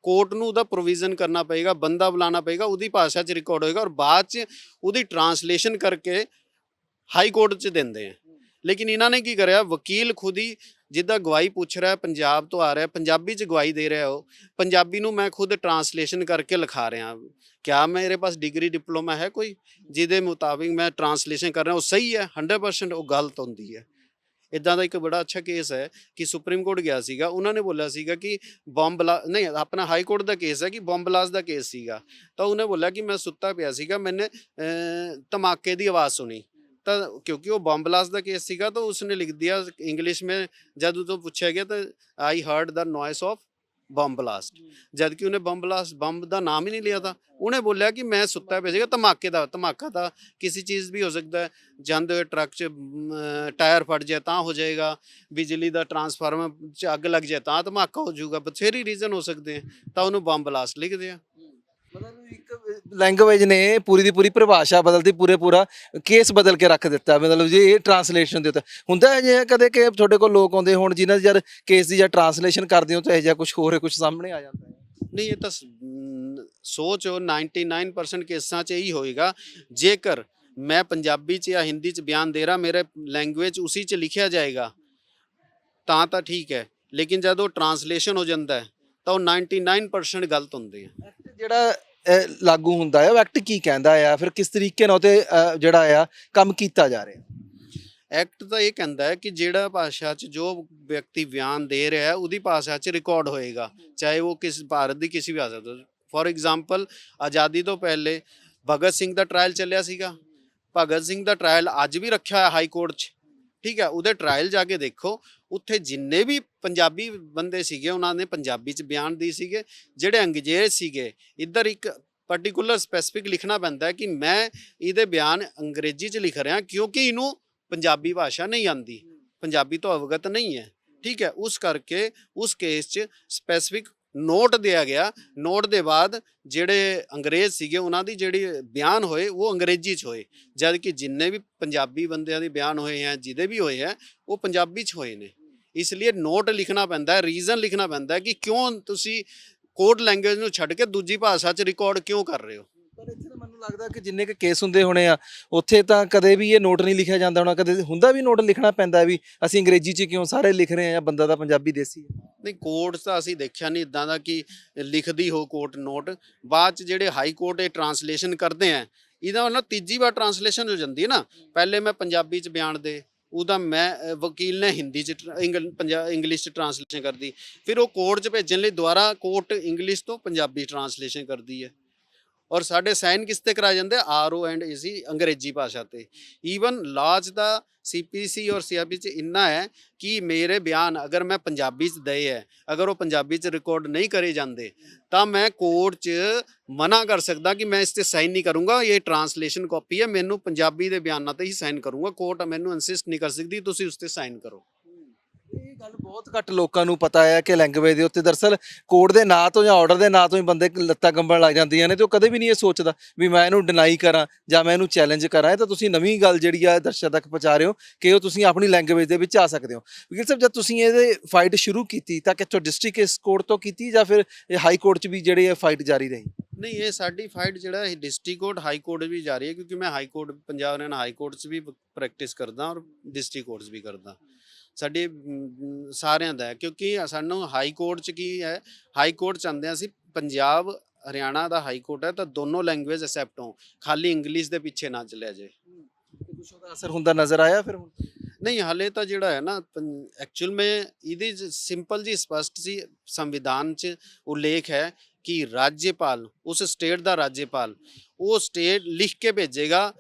ਕੋਰਟ ਨੂੰ ਉਹਦਾ ਪ੍ਰੋਵੀਜ਼ਨ ਕਰਨਾ ਪਏਗਾ, ਬੰਦਾ ਬੁਲਾਉਣਾ ਪਏਗਾ, ਉਹਦੀ ਭਾਸ਼ਾ 'ਚ ਰਿਕਾਰਡ ਹੋਏਗਾ ਔਰ ਬਾਅਦ 'ਚ ਉਹਦੀ ਟਰਾਂਸਲੇਸ਼ਨ ਕਰਕੇ ਹਾਈ ਕੋਰਟ 'ਚ ਦਿੰਦੇ ਆ। ਲੇਕਿਨ ਇਹਨਾਂ ਨੇ ਕੀ ਕਰਿਆ, ਵਕੀਲ ਖੁਦ ਹੀ ਜਿੱਦਾਂ ਗਵਾਹੀ ਪੁੱਛ ਰਿਹਾ, ਪੰਜਾਬ ਤੋਂ ਆ ਰਿਹਾ, ਪੰਜਾਬੀ 'ਚ ਗਵਾਹੀ ਦੇ ਰਿਹਾ, ਉਹ ਪੰਜਾਬੀ ਨੂੰ ਮੈਂ ਖੁਦ ਟਰਾਂਸਲੇਸ਼ਨ ਕਰਕੇ ਲਿਖਾ ਰਿਹਾ। क्या मेरे पास डिग्री डिप्लोमा है कोई ਜਿਹਦੇ ਮੁਤਾਬਿਕ ਮੈਂ ਟਰਾਂਸਲੇਸ਼ਨ ਕਰ ਰਿਹਾ ਉਹ ਸਹੀ ਹੈ? 100% ਉਹ ਗਲਤ ਹੁੰਦੀ ਹੈ। ਇੱਦਾਂ ਦਾ ਇੱਕ ਬੜਾ ਅੱਛਾ ਕੇਸ ਹੈ ਕਿ ਸੁਪਰੀਮ ਕੋਰਟ ਗਿਆ ਸੀਗਾ, ਉਹਨਾਂ ਨੇ ਬੋਲਿਆ ਸੀਗਾ ਕਿ ਬੰਬ ਨਹੀਂ, ਆਪਣਾ ਹਾਈ ਕੋਰਟ ਦਾ ਕੇਸ ਹੈ ਕਿ ਬੰਬ ਬਲਾਸਟ ਦਾ ਕੇਸ ਸੀਗਾ। ਤਾਂ ਉਹਨੇ ਬੋਲਿਆ ਕਿ ਮੈਂ ਸੁੱਤਾ ਪਿਆ ਸੀਗਾ, ਮੈਨੇ ਧਮਾਕੇ ਦੀ ਆਵਾਜ਼ ਸੁਣੀ। ਤਾਂ ਕਿਉਂਕਿ ਉਹ ਬੰਬ ਬਲਾਸਟ ਦਾ ਕੇਸ ਸੀਗਾ ਤਾਂ ਉਸਨੇ ਲਿਖ ਦਿਆ ਇੰਗਲਿਸ਼ में, जब तो पूछा गया तो I heard the noise of bomb blast, ਜਦ ਕਿ ਉਹਨੇ ਬੰਬ ਦਾ ਨਾਮ ਹੀ ਨਹੀਂ ਲਿਆ था। ਉਹਨੇ ਬੋਲਿਆ ਕਿ ਮੈਂ ਸੁੱਤਾ ਪਿਆ ਸੀਗਾ, ਧਮਾਕਾ ਤਾਂ ਕਿਸੇ ਚੀਜ਼ ਵੀ ਹੋ ਸਕਦਾ ਹੈ। ਜਾਂਦੇ ਹੋਏ ਟਰੱਕ 'ਚ ਟਾਇਰ ਫਟ ਜਾਏ ਤਾਂ ਹੋ ਜਾਏਗਾ, ਬਿਜਲੀ ਦਾ ਟਰਾਂਸਫਾਰਮਰ 'ਚ ਅੱਗ ਲੱਗ ਜਾਏ ਤਾਂ ਧਮਾਕਾ ਹੋ ਜਾਊਗਾ, ਬਥੇਰੀ ਰੀਜ਼ਨ ਹੋ ਸਕਦੇ ਆ। ਤਾਂ ਉਹਨੂੰ ਬੰਬ ਬਲਾਸਟ ਲਿਖਦੇ ਆ।
ਮਤਲਬ ਇੱਕ ਲੈਂਗੁਏਜ ਨੇ ਪੂਰੀ ਦੀ ਪੂਰੀ ਪਰਿਭਾਸ਼ਾ ਬਦਲਦੀ, ਪੂਰਾ ਕੇਸ ਬਦਲ ਕੇ ਰੱਖ ਦਿੱਤਾ। ਮਤਲਬ ਜੀ ਇਹ ਟਰਾਂਸਲੇਸ਼ਨ ਦੇ ਉੱਤੇ ਹੁੰਦਾ ਹੈ ਜੇ ਕਦੇ ਕਿ ਤੁਹਾਡੇ ਕੋਲ ਲੋਕ ਆਉਂਦੇ ਹੋਣ ਜਿਨ੍ਹਾਂ ਦੀ ਯਾਰ ਕੇਸ ਦੀ ਜਾਂ ਟਰਾਂਸਲੇਸ਼ਨ ਕਰਦੇ ਹੋ ਤਾਂ ਇਹ ਜਿਹਾ ਕੁਝ ਹੋਰ ਕੁਝ ਸਾਹਮਣੇ ਆ ਜਾਂਦਾ ਹੈ?
ਨਹੀਂ, ਇਹ ਤਾਂ ਸੋਚੋ 99% ਕੇਸਾਂ 'ਚ ਇਹੀ ਹੋਏਗਾ। ਜੇਕਰ ਮੈਂ ਪੰਜਾਬੀ 'ਚ ਜਾਂ ਹਿੰਦੀ 'ਚ ਬਿਆਨ ਦੇ ਰਹਾ, ਮੇਰੇ ਲੈਂਗੁਏਜ ਉਸੀ 'ਚ ਲਿਖਿਆ ਜਾਏਗਾ ਤਾਂ ਠੀਕ ਹੈ। ਲੇਕਿਨ ਜਦ ਉਹ ਟਰਾਂਸਲੇਸ਼ਨ ਹੋ ਜਾਂਦਾ ਹੈ ਤਾਂ ਉਹ 99% ਗਲਤ ਹੁੰਦੇ ਆ।
ਜਿਹੜਾ ਲਾਗੂ ਹੁੰਦਾ ਹੈ ਉਹ ਐਕਟ ਕੀ ਕਹਿੰਦਾ ਆ, ਫਿਰ ਕਿਸ ਤਰੀਕੇ ਨਾਲ ਉਹਤੇ ਜਿਹੜਾ ਆ ਕੰਮ ਕੀਤਾ ਜਾ ਰਿਹਾ?
ਐਕਟ ਤਾਂ ਇਹ ਕਹਿੰਦਾ ਹੈ ਕਿ ਜਿਹੜਾ ਭਾਸ਼ਾ 'ਚ ਜੋ ਵਿਅਕਤੀ ਬਿਆਨ ਦੇ ਰਿਹਾ ਹੈ ਉਹਦੀ ਭਾਸ਼ਾ 'ਚ ਰਿਕਾਰਡ ਹੋਏਗਾ, ਚਾਹੇ ਉਹ ਕਿਸ ਭਾਰਤ ਦੀ ਕਿਸੇ ਵੀ ਭਾਸ਼ਾ ਤੋਂ। ਫੋਰ ਐਗਜ਼ਾਮਪਲ, ਆਜ਼ਾਦੀ ਤੋਂ ਪਹਿਲੇ ਭਗਤ ਸਿੰਘ ਦਾ ਟਰਾਇਲ ਚੱਲਿਆ ਸੀਗਾ। ਭਗਤ ਸਿੰਘ ਦਾ ਟਰਾਇਲ ਅੱਜ ਵੀ ਰੱਖਿਆ ਹੋਇਆ ਹਾਈ ਕੋਰਟ 'ਚ, ਠੀਕ ਹੈ। ਉਹਦੇ ਟਰਾਇਲ ਜਾ ਕੇ ਦੇਖੋ, ਉੱਥੇ ਜਿੰਨੇ ਵੀ ਪੰਜਾਬੀ ਬੰਦੇ ਸੀਗੇ ਉਹਨਾਂ ਨੇ ਪੰਜਾਬੀ 'ਚ ਬਿਆਨ ਦੇ ਸੀਗੇ। ਜਿਹੜੇ ਅੰਗਰੇਜ਼ ਸੀਗੇ, ਇੱਧਰ ਇੱਕ ਪਾਰਟੀਕੂਲਰ ਸਪੈਸੀਫਿਕ ਲਿਖਣਾ ਪੈਂਦਾ ਹੈ ਕਿ ਮੈਂ ਇਹਦੇ ਬਿਆਨ ਅੰਗਰੇਜ਼ੀ 'ਚ ਲਿਖ ਰਿਹਾ ਕਿਉਂਕਿ ਇਹਨੂੰ ਪੰਜਾਬੀ ਭਾਸ਼ਾ ਨਹੀਂ ਆਉਂਦੀ, ਪੰਜਾਬੀ ਤੋਂ ਅਵਗਤ ਨਹੀਂ ਹੈ, ਠੀਕ ਹੈ। ਉਸ ਕਰਕੇ ਉਸ ਕੇਸ 'ਚ ਸਪੈਸੀਫਿਕ ਨੋਟ ਦਿਆ ਗਿਆ। ਨੋਟ ਦੇ ਬਾਅਦ ਜਿਹੜੇ ਅੰਗਰੇਜ਼ ਸੀਗੇ ਉਹਨਾਂ ਦੀ ਜਿਹੜੀ ਬਿਆਨ ਹੋਏ ਉਹ ਅੰਗਰੇਜ਼ੀ 'ਚ ਹੋਏ, ਜਦ ਕਿ ਜਿੰਨੇ ਵੀ ਪੰਜਾਬੀ ਬੰਦਿਆਂ ਦੇ ਬਿਆਨ ਹੋਏ ਹੈ, ਜਿਹਦੇ ਵੀ ਹੋਏ ਹੈ, ਉਹ ਪੰਜਾਬੀ 'ਚ ਹੋਏ ਨੇ। ਇਸ ਲਈ ਨੋਟ ਲਿਖਣਾ ਪੈਂਦਾ ਹੈ, ਰੀਜ਼ਨ ਲਿਖਣਾ ਪੈਂਦਾ ਹੈ ਕਿ ਕਿਉਂ ਤੁਸੀਂ ਕੋਡ ਲੈਂਗੁਏਜ ਨੂੰ ਛੱਡ ਕੇ ਦੂਜੀ ਭਾਸ਼ਾ 'ਚ ਰਿਕਾਰਡ ਕਿਉਂ ਕਰ ਰਹੇ ਹੋ।
ਪਰ ਇੱਥੇ ਤਾਂ ਮੈਨੂੰ ਲੱਗਦਾ ਕਿ ਜਿੰਨੇ ਕੁ ਕੇਸ ਹੁੰਦੇ ਹੋਣੇ ਆ ਉੱਥੇ ਤਾਂ ਕਦੇ ਵੀ ਇਹ ਨੋਟ ਨਹੀਂ ਲਿਖਿਆ ਜਾਂਦਾ ਹੋਣਾ, ਕਦੇ ਹੁੰਦਾ ਵੀ ਨੋਟ ਲਿਖਣਾ ਪੈਂਦਾ ਵੀ ਅਸੀਂ ਅੰਗਰੇਜ਼ੀ 'ਚ ਕਿਉਂ ਸਾਰੇ ਲਿਖ ਰਹੇ ਆ ਜਾਂ ਬੰਦਾ ਤਾਂ ਪੰਜਾਬੀ ਦੇਸੀ ਹੈ?
ਨਹੀਂ, ਕੋਰਟ ਤਾਂ ਅਸੀਂ ਦੇਖਿਆ ਨਹੀਂ ਇੱਦਾਂ ਦਾ ਕਿ ਲਿਖਦੀ ਹੋ ਕੋਰਟ ਨੋਟ। ਬਾਅਦ 'ਚ ਜਿਹੜੇ ਹਾਈ ਕੋਰਟ ਇਹ ਟਰਾਂਸਲੇਸ਼ਨ ਕਰਦੇ ਆ, ਇਹਦਾ ਨਾ ਤੀਜੀ ਵਾਰ ਟਰਾਂਸਲੇਸ਼ਨ ਹੋ ਜਾਂਦੀ ਹੈ ਨਾ। ਪਹਿਲੇ ਮੈਂ ਪੰਜਾਬੀ 'ਚ ਬਿਆਨ ਦੇ, ਉਹਦਾ ਮੈਂ ਵਕੀਲ ਨੇ ਹਿੰਦੀ 'ਚ ਇੰਗਲਿਸ਼ 'ਚ ਟਰਾਂਸਲੇਸ਼ਨ ਕਰਦੀ, ਫਿਰ ਉਹ ਕੋਰਟ 'ਚ ਭੇਜਣ ਲਈ ਦੁਬਾਰਾ ਕੋਰਟ ਇੰਗਲਿਸ਼ ਤੋਂ ਪੰਜਾਬੀ ਟਰਾਂਸਲੇਸ਼ਨ ਕਰਦੀ ਹੈ। ਔਰ ਸਾਡੇ ਸਾਈਨ ਕਿਸ ਤੇ ਕਰਾਏ ਜਾਂਦੇ? RO&AC ਅੰਗਰੇਜ਼ੀ ਭਾਸ਼ਾ ਤੇ। ਈਵਨ ਲਾਅ 'ਚ ਦਾ CPC ਔਰ CRP 'ਚ ਇੰਨਾ ਹੈ ਕਿ ਮੇਰੇ ਬਿਆਨ ਅਗਰ ਮੈਂ ਪੰਜਾਬੀ 'ਚ ਦਏ ਹੈ, ਅਗਰ ਉਹ ਪੰਜਾਬੀ 'ਚ ਰਿਕਾਰਡ ਨਹੀਂ ਕਰੇ ਜਾਂਦੇ ਤਾਂ ਮੈਂ ਕੋਰਟ 'ਚ ਮਨਾ ਕਰ ਸਕਦਾ ਕਿ ਮੈਂ ਇਸ ਤੇ ਸਾਈਨ ਨਹੀਂ ਕਰੂੰਗਾ, ਇਹ ਟਰਾਂਸਲੇਸ਼ਨ ਕਾਪੀ ਹੈ, ਮੈਨੂੰ ਪੰਜਾਬੀ ਦੇ ਬਿਆਨਾਂ ਤੇ ਹੀ ਸਾਈਨ ਕਰੂੰਗਾ। ਕੋਰਟ ਮੈਨੂੰ ਇਨਸਿਸਟ ਨਹੀਂ ਕਰ ਸਕਦੀ ਤੁਸੀਂ ਉਸ ਤੇ ਸਾਈਨ ਕਰੋ।
ਇਹ ਗੱਲ ਬਹੁਤ ਘੱਟ ਲੋਕਾਂ ਨੂੰ ਪਤਾ ਹੈ ਕਿ ਲੈਂਗੁਏਜ ਦੇ ਉੱਤੇ ਦਰਅਸਲ ਕੋਡ ਦੇ ਨਾਂ ਤੋਂ ਜਾਂ ਆਰਡਰ ਦੇ ਨਾਂ ਤੋਂ ਹੀ ਬੰਦੇ ਲੱਤਾਂ ਕੰਬਣ ਲੱਗ ਜਾਂਦੀਆਂ ਨੇ ਤੇ ਉਹ ਕਦੇ ਵੀ ਨਹੀਂ ਇਹ ਸੋਚਦਾ ਵੀ ਮੈਂ ਇਹਨੂੰ ਡਿਨਾਈ ਕਰਾਂ ਜਾਂ ਮੈਂ ਇਹਨੂੰ ਚੈਲੰਜ ਕਰਾਂ। ਇਹ ਤਾਂ ਤੁਸੀਂ ਨਵੀਂ ਗੱਲ ਜਿਹੜੀ ਆ ਦਰਸ਼ਕਾਂ ਤੱਕ ਪਹੁੰਚਾ ਰਹੇ ਹੋ ਕਿ ਉਹ ਤੁਸੀਂ ਆਪਣੀ ਲੈਂਗੁਏਜ ਦੇ ਵਿੱਚ ਆ ਸਕਦੇ ਹੋ। ਵਕੀਲ ਸਾਹਿਬ, ਜਦ ਤੁਸੀਂ ਇਹਦੇ ਫਾਈਟ ਸ਼ੁਰੂ ਕੀਤੀ ਤਾਂ ਕਿੱਥੋਂ ਡਿਸਟ੍ਰਿਕਟ ਕੋਰਟ ਤੋਂ ਕੀਤੀ ਜਾਂ ਫਿਰ ਇਹ ਹਾਈ ਕੋਰਟ 'ਚ ਵੀ ਜਿਹੜੀ ਇਹ ਫਾਈਟ ਜਾਰੀ ਰਹੀ?
ਨਹੀਂ, ਇਹ ਸਾਡੀ ਫਾਈਟ ਜਿਹੜਾ ਹੈ ਡਿਸਟ੍ਰਿਕਟ ਕੋਰਟ ਹਾਈ ਕੋਰਟ ਵੀ ਜਾਰੀ ਹੈ, ਕਿਉਂਕਿ ਮੈਂ high court Punjab Haryana high court 'ਚ ਵੀ ਪ੍ਰੈਕਟਿਸ ਕਰਦਾ ਔਰ ਡਿਸਟ੍ਰਿਕਟ ਕੋਰਟਸ ਵੀ ਕਰਦਾ। ਸਾਡੇ ਸਾਰਿਆਂ ਦਾ ਹੈ, ਕਿਉਂਕਿ ਸਾਨੂੰ ਹਾਈ ਕੋਰਟ 'ਚ ਕੀ ਹੈ, ਹਾਈ ਕੋਰਟ ਚਾਹੁੰਦੇ ਹਾਂ ਅਸੀਂ ਪੰਜਾਬ ਹਰਿਆਣਾ ਦਾ ਹਾਈ ਕੋਰਟ ਹੈ ਤਾਂ ਦੋਨੋਂ ਲੈਂਗੁਏਜ ਐਕਸੈਪਟ ਹੋ, ਖਾਲੀ ਇੰਗਲਿਸ਼ ਦੇ ਪਿੱਛੇ ਨਾ ਚਲਿਆ ਜਾਏ।
ਕੁਛ ਉਹਦਾ ਅਸਰ ਹੁੰਦਾ ਨਜ਼ਰ ਆਇਆ ਫਿਰ ਹੁਣ?
ਨਹੀਂ, ਹਾਲੇ ਤਾਂ ਜਿਹੜਾ ਹੈ ਨਾ ਐਕਚੁਅਲ में ਇਹਦੀ ਸਿੰਪਲ ਜੀ ਸਪਸ਼ਟ ਸੀ ਸੰਵਿਧਾਨ 'ਚ ਉਲੇਖ ਹੈ ਕਿ ਰਾਜਪਾਲ, ਉਸ ਸਟੇਟ ਦਾ ਰਾਜਪਾਲ, ਉਹ ਸਟੇਟ ਲਿਖ ਕੇ ਭੇਜੇਗਾ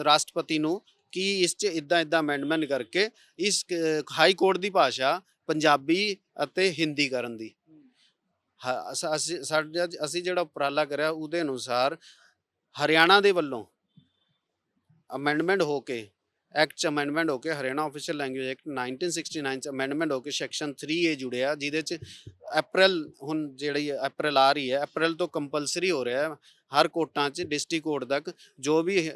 ਰਾਸ਼ਟਰਪਤੀ ਨੂੰ ਕਿ ਇਸ 'ਚ ਇੱਦਾਂ ਅਮੈਂਡਮੈਂਟ ਕਰਕੇ ਇਸ ਹਾਈ ਕੋਰਟ ਦੀ ਭਾਸ਼ਾ ਪੰਜਾਬੀ ਅਤੇ ਹਿੰਦੀ ਕਰਨ ਦੀ। ਅਸੀਂ ਜਿਹੜਾ ਉਪਰਾਲਾ ਕਰਿਆ ਉਹਦੇ ਅਨੁਸਾਰ ਹਰਿਆਣਾ ਦੇ ਵੱਲੋਂ ਅਮੈਂਡਮੈਂਟ ਹੋ ਕੇ, ਐਕਟ 'ਚ ਅਮੈਂਡਮੈਂਟ ਹੋ ਕੇ, ਹਰਿਆਣਾ ਆਫੀਸ਼ੀਅਲ ਲੈਂਗੁਏਜ ਐਕਟ 1969 'ਚ ਅਮੈਂਡਮੈਂਟ ਹੋ ਕੇ ਸੈਕਸ਼ਨ 3A ਜੁੜਿਆ, ਜਿਹਦੇ 'ਚ ਅਪ੍ਰੈਲ, ਹੁਣ ਜਿਹੜੀ ਅਪ੍ਰੈਲ ਆ ਰਹੀ ਹੈ, ਅਪ੍ਰੈਲ ਤੋਂ ਕੰਪਲਸਰੀ ਹੋ ਰਿਹਾ ਹੈ ਹਰ ਕੋਰਟਾਂ 'ਚ ਡਿਸਟ੍ਰਿਕਟ ਕੋਰਟ ਤੱਕ ਜੋ ਵੀ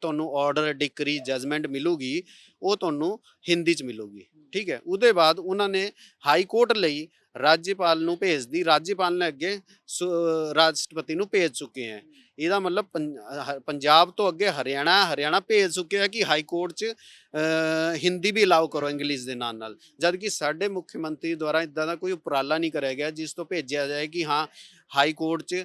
ਤੁਹਾਨੂੰ ਆਰਡਰ ਡਿਕਰੀ ਜਜਮੈਂਟ ਮਿਲੂਗੀ ਉਹ ਤੁਹਾਨੂੰ ਹਿੰਦੀ 'ਚ ਮਿਲੂਗੀ। ਠੀਕ ਹੈ, ਉਹਦੇ ਬਾਅਦ ਉਹਨਾਂ ਨੇ ਹਾਈ ਕੋਰਟ ਲਈ ਰਾਜਪਾਲ ਨੂੰ ਭੇਜਦੀ, ਰਾਜਪਾਲ ਨੇ ਅੱਗੇ ਰਾਸ਼ਟਰਪਤੀ ਨੂੰ ਭੇਜ ਚੁੱਕੇ ਹੈ। ਇਹਦਾ ਮਤਲਬ ਪੰਜਾਬ ਤੋਂ ਅੱਗੇ ਹਰਿਆਣਾ ਭੇਜ ਚੁੱਕਿਆ ਕਿ ਹਾਈ ਕੋਰਟ 'ਚ ਹਿੰਦੀ ਵੀ ਅਲਾਉ ਕਰੋ ਇੰਗਲਿਸ਼ ਦੇ ਨਾਲ। ਜਦ ਕਿ ਸਾਡੇ ਮੁੱਖ ਮੰਤਰੀ ਦੁਆਰਾ ਇੱਦਾਂ ਦਾ ਕੋਈ ਉਪਰਾਲਾ ਨਹੀਂ ਕਰਿਆ ਗਿਆ ਜਿਸ ਤੋਂ ਭੇਜਿਆ ਜਾਏ ਕਿ ਹਾਂ ਹਾਈ ਕੋਰਟ 'ਚ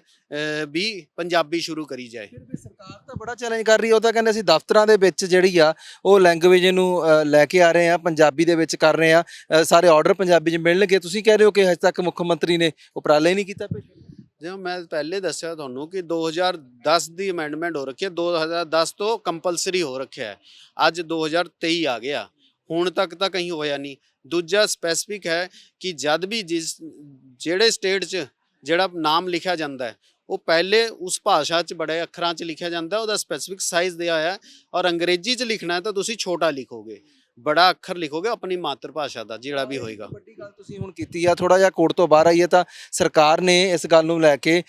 ਵੀ ਪੰਜਾਬੀ ਸ਼ੁਰੂ ਕਰੀ ਜਾਏ।
ਫਿਰ ਵੀ ਸਰਕਾਰ ਤਾਂ ਬੜਾ ਚੈਲੰਜ ਕਰ ਰਹੀ ਹੈ। ਉਹ ਤਾਂ ਕਹਿੰਦੇ ਅਸੀਂ ਦਫ਼ਤਰਾਂ ਦੇ ਵਿੱਚ ਜਿਹੜੀ ਆ ਉਹ ਲੈਂਗੁਏਜ ਨੂੰ ਲੈ ਕੇ ਆ ਰਹੇ ਆ, ਪੰਜਾਬੀ ਦੇ ਵਿੱਚ ਕਰ ਰਹੇ ਆ, ਸਾਰੇ ਆਰਡਰ ਪੰਜਾਬੀ 'ਚ ਮਿਲਣਗੇ। ਤੁਸੀਂ ਕਹਿ ਰਹੇ ਹੋ ਕਿ ਹਜੇ ਤੱਕ ਮੁੱਖ ਮੰਤਰੀ ਨੇ ਉਪਰਾਲਾ ਹੀ ਨਹੀਂ ਕੀਤਾ।
ਜਿਵੇਂ ਮੈਂ ਪਹਿਲੇ ਦੱਸਿਆ ਤੁਹਾਨੂੰ ਕਿ 2010 ਦੀ ਅਮੈਂਡਮੈਂਟ ਹੋ ਰੱਖੀ ਹੈ, 2010 ਤੋਂ ਕੰਪਲਸਰੀ ਹੋ ਰੱਖਿਆ ਹੈ, ਅੱਜ 2023 ਆ ਗਿਆ, ਹੁਣ ਤੱਕ ਤਾਂ ਕहीं ਹੋਇਆ ਨਹੀਂ। ਦੂਜਾ ਸਪੈਸੀਫਿਕ ਹੈ ਕਿ ਜਦ ਵੀ ਜਿਹੜੇ ਸਟੇਟ 'ਚ ਜਿਹੜਾ ਨਾਮ ਲਿਖਿਆ ਜਾਂਦਾ ਹੈ ਉਹ ਪਹਿਲੇ ਉਸ ਭਾਸ਼ਾ 'ਚ ਬੜੇ ਅੱਖਰਾਂ 'ਚ ਲਿਖਿਆ ਜਾਂਦਾ, ਉਹਦਾ ਸਪੈਸੀਫਿਕ ਸਾਈਜ਼ ਦਿਆ ਹੋਇਆ, ਔਰ ਅੰਗਰੇਜ਼ੀ 'ਚ ਲਿਖਣਾ ਹੈ ਤਾਂ ਤੁਸੀਂ ਛੋਟਾ ਲਿਖੋਗੇ, ਬੜਾ ਅੱਖਰ ਲਿਖੋਗੇ ਆਪਣੀ ਮਾਤਰ ਭਾਸ਼ਾ ਦਾ ਜਿਹੜਾ ਵੀ ਹੋਏਗਾ।
ਵੱਡੀ ਗੱਲ ਤੁਸੀਂ ਹੁਣ ਕੀਤੀ ਆ, ਥੋੜਾ ਜਿਹਾ ਕੋਰਟ ਤੋਂ ਬਾਹਰ ਆਈਏ ਤਾਂ ਸਰਕਾਰ ਨੇ ਇਸ ਗੱਲ ਨੂੰ ਲੈ ਕੇ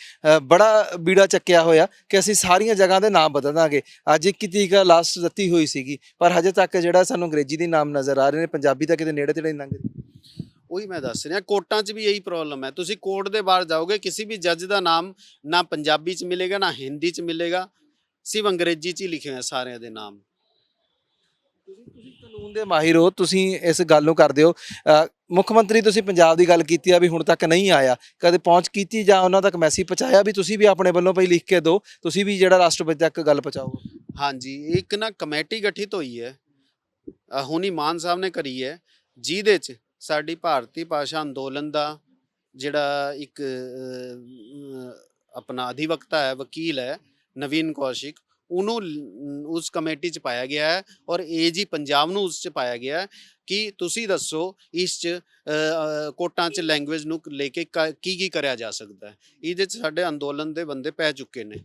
ਬੜਾ ਬੀੜਾ ਚੱਕਿਆ ਹੋਇਆ ਕਿ ਅਸੀਂ ਸਾਰੀਆਂ ਜਗ੍ਹਾ ਦੇ ਨਾਮ ਬਦਲ ਦਾਂਗੇ। ਅੱਜ 21 ਤਰੀਕ ਲਾਸਟ ਦਿੱਤੀ ਹੋਈ ਸੀਗੀ, ਪਰ ਹਜੇ ਤੱਕ ਜਿਹੜਾ ਸਾਨੂੰ ਅੰਗਰੇਜ਼ੀ ਦੇ ਨਾਮ ਨਜ਼ਰ ਆ ਰਹੇ ਨੇ, ਪੰਜਾਬੀ ਤਾਂ ਕਿਤੇ ਨੇੜੇ ਤੇੜੇ ਲੰਘ ਰਹੀ।
ਉਹੀ ਮੈਂ ਦੱਸ ਰਿਹਾ, ਕੋਰਟਾਂ 'ਚ ਵੀ ਇਹੀ ਪ੍ਰੋਬਲਮ ਹੈ। ਤੁਸੀਂ ਕੋਰਟ ਦੇ ਬਾਹਰ ਜਾਓਗੇ, ਕਿਸੇ ਵੀ ਜੱਜ ਦਾ ਨਾਮ ਨਾ ਪੰਜਾਬੀ 'ਚ ਮਿਲੇਗਾ ਨਾ ਹਿੰਦੀ 'ਚ ਮਿਲੇਗਾ, ਸਿਰਫ ਅੰਗਰੇਜ਼ੀ 'ਚ ਹੀ ਲਿਖੇ ਹੋਏ ਸਾਰਿਆਂ ਦੇ ਨਾਮ।
ਤੁਸੀਂ ਕਾਨੂੰਨ ਦੇ ਮਾਹਿਰ ਹੋ, ਤੁਸੀਂ ਇਸ ਗੱਲ ਨੂੰ ਕਰਦੇ ਹੋ। ਮੁੱਖ ਮੰਤਰੀ ਤੁਸੀਂ ਪੰਜਾਬ ਦੀ ਗੱਲ ਕੀਤੀ ਆ ਵੀ ਹੁਣ ਤੱਕ ਨਹੀਂ ਆਇਆ, ਕਦੇ ਪਹੁੰਚ ਕੀਤੀ ਜਾਂ ਉਹਨਾਂ ਤੱਕ ਮੈਸੇਜ ਪਹੁੰਚਾਇਆ ਵੀ ਤੁਸੀਂ ਵੀ ਆਪਣੇ ਵੱਲੋਂ ਭਈ ਲਿਖ ਕੇ ਦਿਓ, ਤੁਸੀਂ ਵੀ ਜਿਹੜਾ ਰਾਸ਼ਟਰਪਤੀ ਤੱਕ ਗੱਲ ਪਹੁੰਚਾਓ?
ਹਾਂਜੀ, ਇੱਕ ਨਾ ਕਮੇਟੀ ਗਠਿਤ ਹੋਈ ਹੈ, ਹੁਣੀ ਮਾਨ ਸਾਹਿਬ ਨੇ ਕਰੀ ਹੈ, ਜਿਹਦੇ 'ਚ ਸਾਡੀ ਭਾਰਤੀ ਭਾਸ਼ਾ ਅੰਦੋਲਨ ਦਾ ਜਿਹੜਾ ਇੱਕ ਆਪਣਾ ਅਧਿਵਕਤਾ ਹੈ, ਵਕੀਲ ਹੈ ਨਵੀਨ ਕੌਸ਼ਿਕ, ਉਹਨੂੰ ਉਸ ਕਮੇਟੀ 'ਚ ਪਾਇਆ ਗਿਆ ਹੈ, ਔਰ ਏਜੀ ਪੰਜਾਬ ਨੂੰ ਉਸ 'ਚ ਪਾਇਆ ਗਿਆ ਹੈ ਕਿ ਤੁਸੀਂ ਦੱਸੋ ਇਸ 'ਚ ਕੋਰਟਾਂ 'ਚ ਲੈਂਗੁਏਜ ਨੂੰ ਲੈ ਕੇ ਕੀ ਕਰਿਆ ਜਾ ਸਕਦਾ ਹੈ। ਇਹਦੇ 'ਚ ਸਾਡੇ ਅੰਦੋਲਨ ਦੇ ਬੰਦੇ ਪੈ ਚੁੱਕੇ ਨੇ।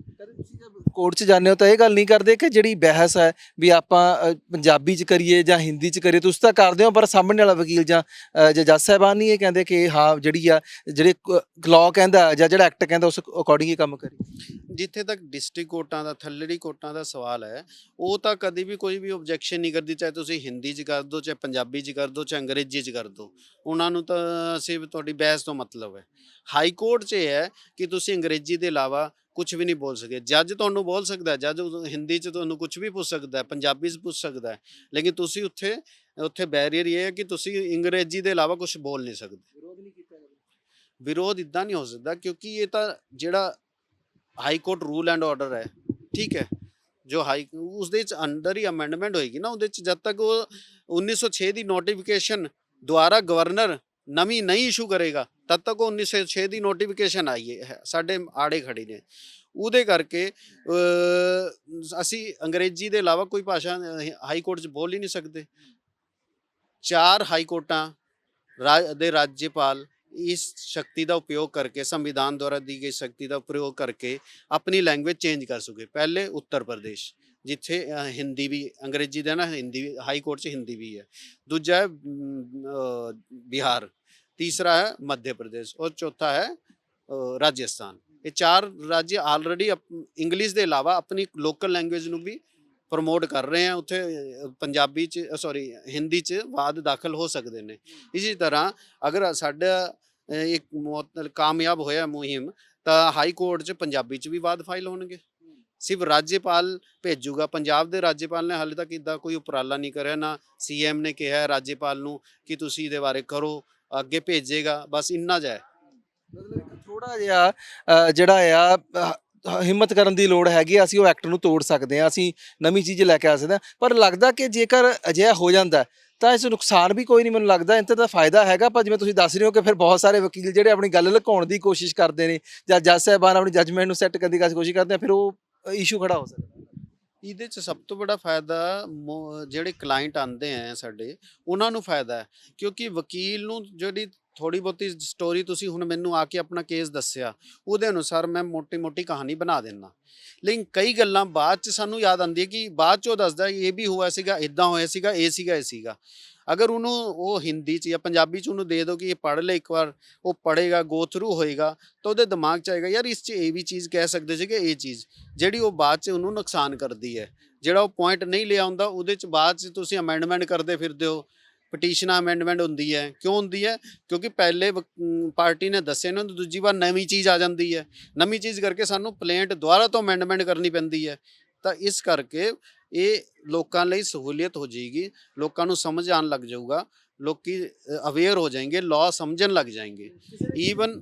ਕੋਰਟ 'ਚ ਜਾਂਦੇ ਹੋ ਤਾਂ ਇਹ ਗੱਲ ਨਹੀਂ ਕਰਦੇ ਕਿ ਜਿਹੜੀ ਬਹਿਸ ਹੈ ਵੀ ਆਪਾਂ ਪੰਜਾਬੀ 'ਚ ਕਰੀਏ ਜਾਂ ਹਿੰਦੀ 'ਚ ਕਰੀਏ, ਤੁਸੀਂ ਤਾਂ ਕਰਦੇ ਹੋ ਪਰ ਸਾਹਮਣੇ ਵਾਲਾ ਵਕੀਲ ਜਾਂ ਜੱਜ ਸਾਹਿਬਾਨ ਨਹੀਂ ਇਹ ਕਹਿੰਦੇ ਕਿ ਹਾਂ ਜਿਹੜੀ ਆ ਜਿਹੜੇ ਲਾਅ ਕਹਿੰਦਾ ਜਾਂ ਜਿਹੜਾ ਐਕਟ ਕਹਿੰਦਾ ਉਸ ਅਕੋਰਡਿੰਗ ਹੀ ਕੰਮ ਕਰੀ।
ਜਿੱਥੇ ਤੱਕ ਡਿਸਟ੍ਰਿਕਟ ਕੋਰਟਾਂ ਦਾ, ਥੱਲੜੀ ਕੋਰਟਾਂ ਦਾ ਸਵਾਲ ਹੈ, ਉਹ ਤਾਂ ਕਦੇ ਵੀ ਕੋਈ ਵੀ ਓਬਜੈਕਸ਼ਨ ਨਹੀਂ ਕਰਦੀ, ਚਾਹੇ ਤੁਸੀਂ ਹਿੰਦੀ 'ਚ ਕਰ ਦਿਓ, ਚਾਹੇ ਪੰਜਾਬੀ 'ਚ ਕਰ ਦਿਓ, ਚਾਹੇ ਅੰਗਰੇਜ਼ੀ 'ਚ ਕਰ ਦਿਓ, ਉਹਨਾਂ ਨੂੰ ਤਾਂ ਸਿਰਫ ਤੁਹਾਡੀ ਬਹਿਸ ਤੋਂ ਮਤਲਬ ਹੈ। ਹਾਈ ਕੋਰਟ 'ਚ ਇਹ ਹੈ ਕਿ ਤੁਸੀਂ ਅੰਗਰੇਜ਼ੀ ਦੇ ਇਲਾਵਾ ਕੁਝ ਵੀ ਨਹੀਂ ਬੋਲ ਸਕਦੇ। ਜੱਜ ਤੁਹਾਨੂੰ ਬੋਲ ਸਕਦਾ, ਜੱਜ ਹਿੰਦੀ 'ਚ ਤੁਹਾਨੂੰ ਕੁਝ ਵੀ ਪੁੱਛ ਸਕਦਾ, ਪੰਜਾਬੀ 'ਚ ਪੁੱਛ ਸਕਦਾ, ਲੇਕਿਨ ਤੁਸੀਂ ਉੱਥੇ ਬੈਰੀਅਰ ਇਹ ਹੈ ਕਿ ਤੁਸੀਂ ਅੰਗਰੇਜ਼ੀ ਦੇ ਇਲਾਵਾ ਕੁਝ ਬੋਲ ਨਹੀਂ ਸਕਦੇ। ਵਿਰੋਧ ਇੱਦਾਂ ਨਹੀਂ ਹੋ ਸਕਦਾ ਕਿਉਂਕਿ ਇਹ ਤਾਂ ਜਿਹੜਾ high court rule and order ਹੈ, ਠੀਕ ਹੈ, ਜੋ ਉਸਦੇ ਵਿੱਚ ਅੰਡਰ ਹੀ ਅਮੈਂਡਮੈਂਟ ਹੋਏਗੀ ਨਾ, ਉਹਦੇ 'ਚ ਜਦ ਤੱਕ ਉਹ 1906 ਦੀ ਨੋਟੀਫਿਕੇਸ਼ਨ ਦੁਆਰਾ ਗਵਰਨਰ ਨਵੀਂ ਨਹੀਂ ਇਸ਼ੂ ਕਰੇਗਾ ਤਦ ਤੱਕ ਉਹ 1906 ਦੀ ਨੋਟੀਫਿਕੇਸ਼ਨ ਆਈ ਹੈ, ਸਾਡੇ ਆੜੇ ਖੜੀ ਨੇ। ਉਹਦੇ ਕਰਕੇ ਅਸੀਂ ਅੰਗਰੇਜ਼ੀ ਦੇ ਇਲਾਵਾ ਕੋਈ ਭਾਸ਼ਾ ਹਾਈ ਕੋਰਟ 'ਚ ਬੋਲ ਹੀ ਨਹੀਂ ਸਕਦੇ। 4 ਹਾਈ ਕੋਰਟਾਂ ਦੇ ਰਾਜਪਾਲ ਇਸ ਸ਼ਕਤੀ ਦਾ ਉਪਯੋਗ ਕਰਕੇ, ਸੰਵਿਧਾਨ ਦੁਆਰਾ ਦੀ ਗਈ ਸ਼ਕਤੀ ਦਾ ਉਪਯੋਗ ਕਰਕੇ ਆਪਣੀ ਲੈਂਗੁਏਜ ਚੇਂਜ ਕਰ ਸਕੇ। ਪਹਿਲੇ ਉੱਤਰ ਪ੍ਰਦੇਸ਼ ਜਿੱਥੇ ਹਿੰਦੀ ਵੀ, ਅੰਗਰੇਜ਼ੀ ਦਾ ਨਾ ਹਿੰਦੀ ਵੀ, ਹਾਈ ਕੋਰਟ 'ਚ ਹਿੰਦੀ ਵੀ ਹੈ। ਦੂਜਾ ਹੈ ਬਿਹਾਰ, ਤੀਸਰਾ ਹੈ ਮੱਧ ਪ੍ਰਦੇਸ਼, ਔਰ ਚੌਥਾ ਹੈ ਰਾਜਸਥਾਨ। ਇਹ 4 ਰਾਜ ਆਲਰੇਡੀ ਇੰਗਲਿਸ਼ ਦੇ ਇਲਾਵਾ ਆਪਣੀ ਲੋਕਲ ਲੈਂਗੁਏਜ ਨੂੰ ਵੀ ਪ੍ਰਮੋਟ ਕਰ ਰਹੇ ਆ। ਉੱਥੇ ਪੰਜਾਬੀ 'ਚ ਹਿੰਦੀ 'ਚ ਵਾਦ ਦਾਖਲ ਹੋ ਸਕਦੇ ਨੇ। ਇਸੇ ਤਰ੍ਹਾਂ ਅਗਰ ਸਾਡਾ ਇੱਕ ਕਾਮਯਾਬ ਹੋਇਆ ਮੁਹਿੰਮ ਤਾਂ ਹਾਈ ਕੋਰਟ 'ਚ ਪੰਜਾਬੀ 'ਚ ਵੀ ਵਾਦ ਫਾਈਲ ਹੋਣਗੇ। ਸਿਰਫ ਰਾਜਪਾਲ ਭੇਜੂਗਾ, ਪੰਜਾਬ ਦੇ ਰਾਜਪਾਲ ਨੇ ਹਾਲੇ ਤੱਕ ਇੱਦਾਂ ਕੋਈ ਉਪਰਾਲਾ ਨਹੀਂ ਕਰਿਆ, ਨਾ ਸੀਐਮ ਨੇ ਕਿਹਾ ਰਾਜਪਾਲ ਨੂੰ ਕਿ ਤੁਸੀਂ ਇਹਦੇ ਬਾਰੇ ਕਰੋ, ਅੱਗੇ ਭੇਜੇਗਾ, ਬਸ ਇੰਨਾ ਜਿਹਾ।
ਮਤਲਬ ਥੋੜਾ ਜਿਹਾ ਜਿਹੜਾ ਆ ਹਿੰਮਤ ਕਰਨ ਦੀ ਲੋੜ ਹੈਗੀ, ਅਸੀਂ ਉਹ ਐਕਟ ਨੂੰ ਤੋੜ ਸਕਦੇ ਹਾਂ, ਅਸੀਂ ਨਵੀਂ ਚੀਜ਼ ਲੈ ਕੇ ਆ ਸਕਦੇ ਹਾਂ। ਪਰ ਲੱਗਦਾ ਕਿ ਜੇਕਰ ਅਜਿਹਾ ਹੋ ਜਾਂਦਾ ਤਾਂ ਇਸ ਨੁਕਸਾਨ ਵੀ ਕੋਈ ਨਹੀਂ, ਮੈਨੂੰ ਲੱਗਦਾ ਇੰਤੇ ਤਾਂ ਫਾਇਦਾ ਹੈਗਾ। ਪਰ ਜਿਵੇਂ ਤੁਸੀਂ ਦੱਸ ਰਹੇ ਹੋ ਕਿ ਫਿਰ ਬਹੁਤ ਸਾਰੇ ਵਕੀਲ ਜਿਹੜੇ ਆਪਣੀ ਗੱਲ ਲੁਕਾਉਣ ਦੀ ਕੋਸ਼ਿਸ਼ ਕਰਦੇ ਨੇ ਜਾਂ ਜੱਜ ਸਾਹਿਬਾਨ ਆਪਣੀ ਜੱਜਮੈਂਟ ਨੂੰ ਸੈੱਟ ਕਰਨ ਦੀ ਕੋਸ਼ਿਸ਼ ਕਰਦੇ ਆ, ਫਿਰ ਉਹ ਇਸ਼ੂ ਖੜਾ ਹੋ ਸਕਦਾ।
ਇਹਦੇ 'ਚ ਸਭ ਤੋਂ ਵੱਡਾ ਫਾਇਦਾ ਜਿਹੜੇ ਕਲਾਇੰਟ ਆਉਂਦੇ ਆ ਸਾਡੇ, ਉਹਨਾਂ ਨੂੰ ਫਾਇਦਾ ਹੈ ਕਿਉਂਕਿ ਵਕੀਲ ਨੂੰ ਜਿਹੜੀ ਥੋੜ੍ਹੀ ਬਹੁਤੀ ਸਟੋਰੀ ਤੁਸੀਂ ਹੁਣ ਮੈਨੂੰ ਆ ਕੇ ਆਪਣਾ ਕੇਸ ਦੱਸਿਆ, ਉਹਦੇ ਅਨੁਸਾਰ ਮੈਂ ਮੋਟੀ ਕਹਾਣੀ ਬਣਾ ਦਿੰਦਾ, ਲੇਕਿਨ ਕਈ ਗੱਲਾਂ ਬਾਅਦ 'ਚ ਸਾਨੂੰ ਯਾਦ ਆਉਂਦੀ ਹੈ ਕਿ ਬਾਅਦ 'ਚੋਂ ਦੱਸਦਾ ਇਹ ਵੀ ਹੋਇਆ ਸੀਗਾ, ਇੱਦਾਂ ਹੋਇਆ ਸੀਗਾ, ਇਹ ਸੀਗਾ। ਅਗਰ ਉਹਨੂੰ ਉਹ ਹਿੰਦੀ 'ਚ ਜਾਂ ਪੰਜਾਬੀ 'ਚ ਉਹਨੂੰ ਦੇ ਦਿਓ ਕਿ ਇਹ ਪੜ੍ਹ ਲੈ ਇੱਕ ਵਾਰ, ਉਹ ਪੜ੍ਹੇਗਾ, ਗੋ ਥਰੂ ਹੋਏਗਾ, ਤਾਂ ਉਹਦੇ ਦਿਮਾਗ 'ਚ ਆਏਗਾ ਯਾਰ ਇਸ 'ਚ ਇਹ ਵੀ ਚੀਜ਼ ਕਹਿ ਸਕਦੇ ਸੀ ਕਿ ਇਹ ਚੀਜ਼, ਜਿਹੜੀ ਉਹ ਬਾਅਦ 'ਚ ਉਹਨੂੰ ਨੁਕਸਾਨ ਕਰਦੀ ਹੈ। ਜਿਹੜਾ ਉਹ ਪੁਆਇੰਟ ਨਹੀਂ ਲਿਆ ਹੁੰਦਾ ਉਹਦੇ 'ਚ ਬਾਅਦ 'ਚ ਤੁਸੀਂ ਅਮੈਂਡਮੈਂਟ ਕਰਦੇ ਫਿਰਦੇ ਹੋ। ਪਟੀਸ਼ਨਾਂ ਅਮੈਂਡਮੈਂਟ ਹੁੰਦੀ ਹੈ, ਕਿਉਂ ਹੁੰਦੀ ਹੈ? ਕਿਉਂਕਿ ਪਹਿਲੇ ਪਾਰਟੀ ਨੇ ਦੱਸਿਆ ਨਾ, ਦੂਜੀ ਵਾਰ ਨਵੀਂ ਚੀਜ਼ ਆ ਜਾਂਦੀ ਹੈ। ਨਵੀਂ ਚੀਜ਼ ਕਰਕੇ ਸਾਨੂੰ ਪਲੇਂਟ ਦੁਬਾਰਾ ਤੋਂ ਅਮੈਂਡਮੈਂਟ ਕਰਨੀ ਪੈਂਦੀ ਹੈ। ਤਾਂ ਇਸ ਕਰਕੇ ਇਹ ਲੋਕਾਂ ਲਈ ਸਹੂਲੀਅਤ ਹੋ ਜਾਏਗੀ, ਲੋਕਾਂ ਨੂੰ ਸਮਝ ਆਉਣ ਲੱਗ ਜਾਊਗਾ, ਲੋਕੀ ਅਵੇਅਰ ਹੋ ਜਾਏंगे, ਲਾਅ ਸਮਝਣ ਲੱਗ ਜਾਏंगे। ਈਵਨ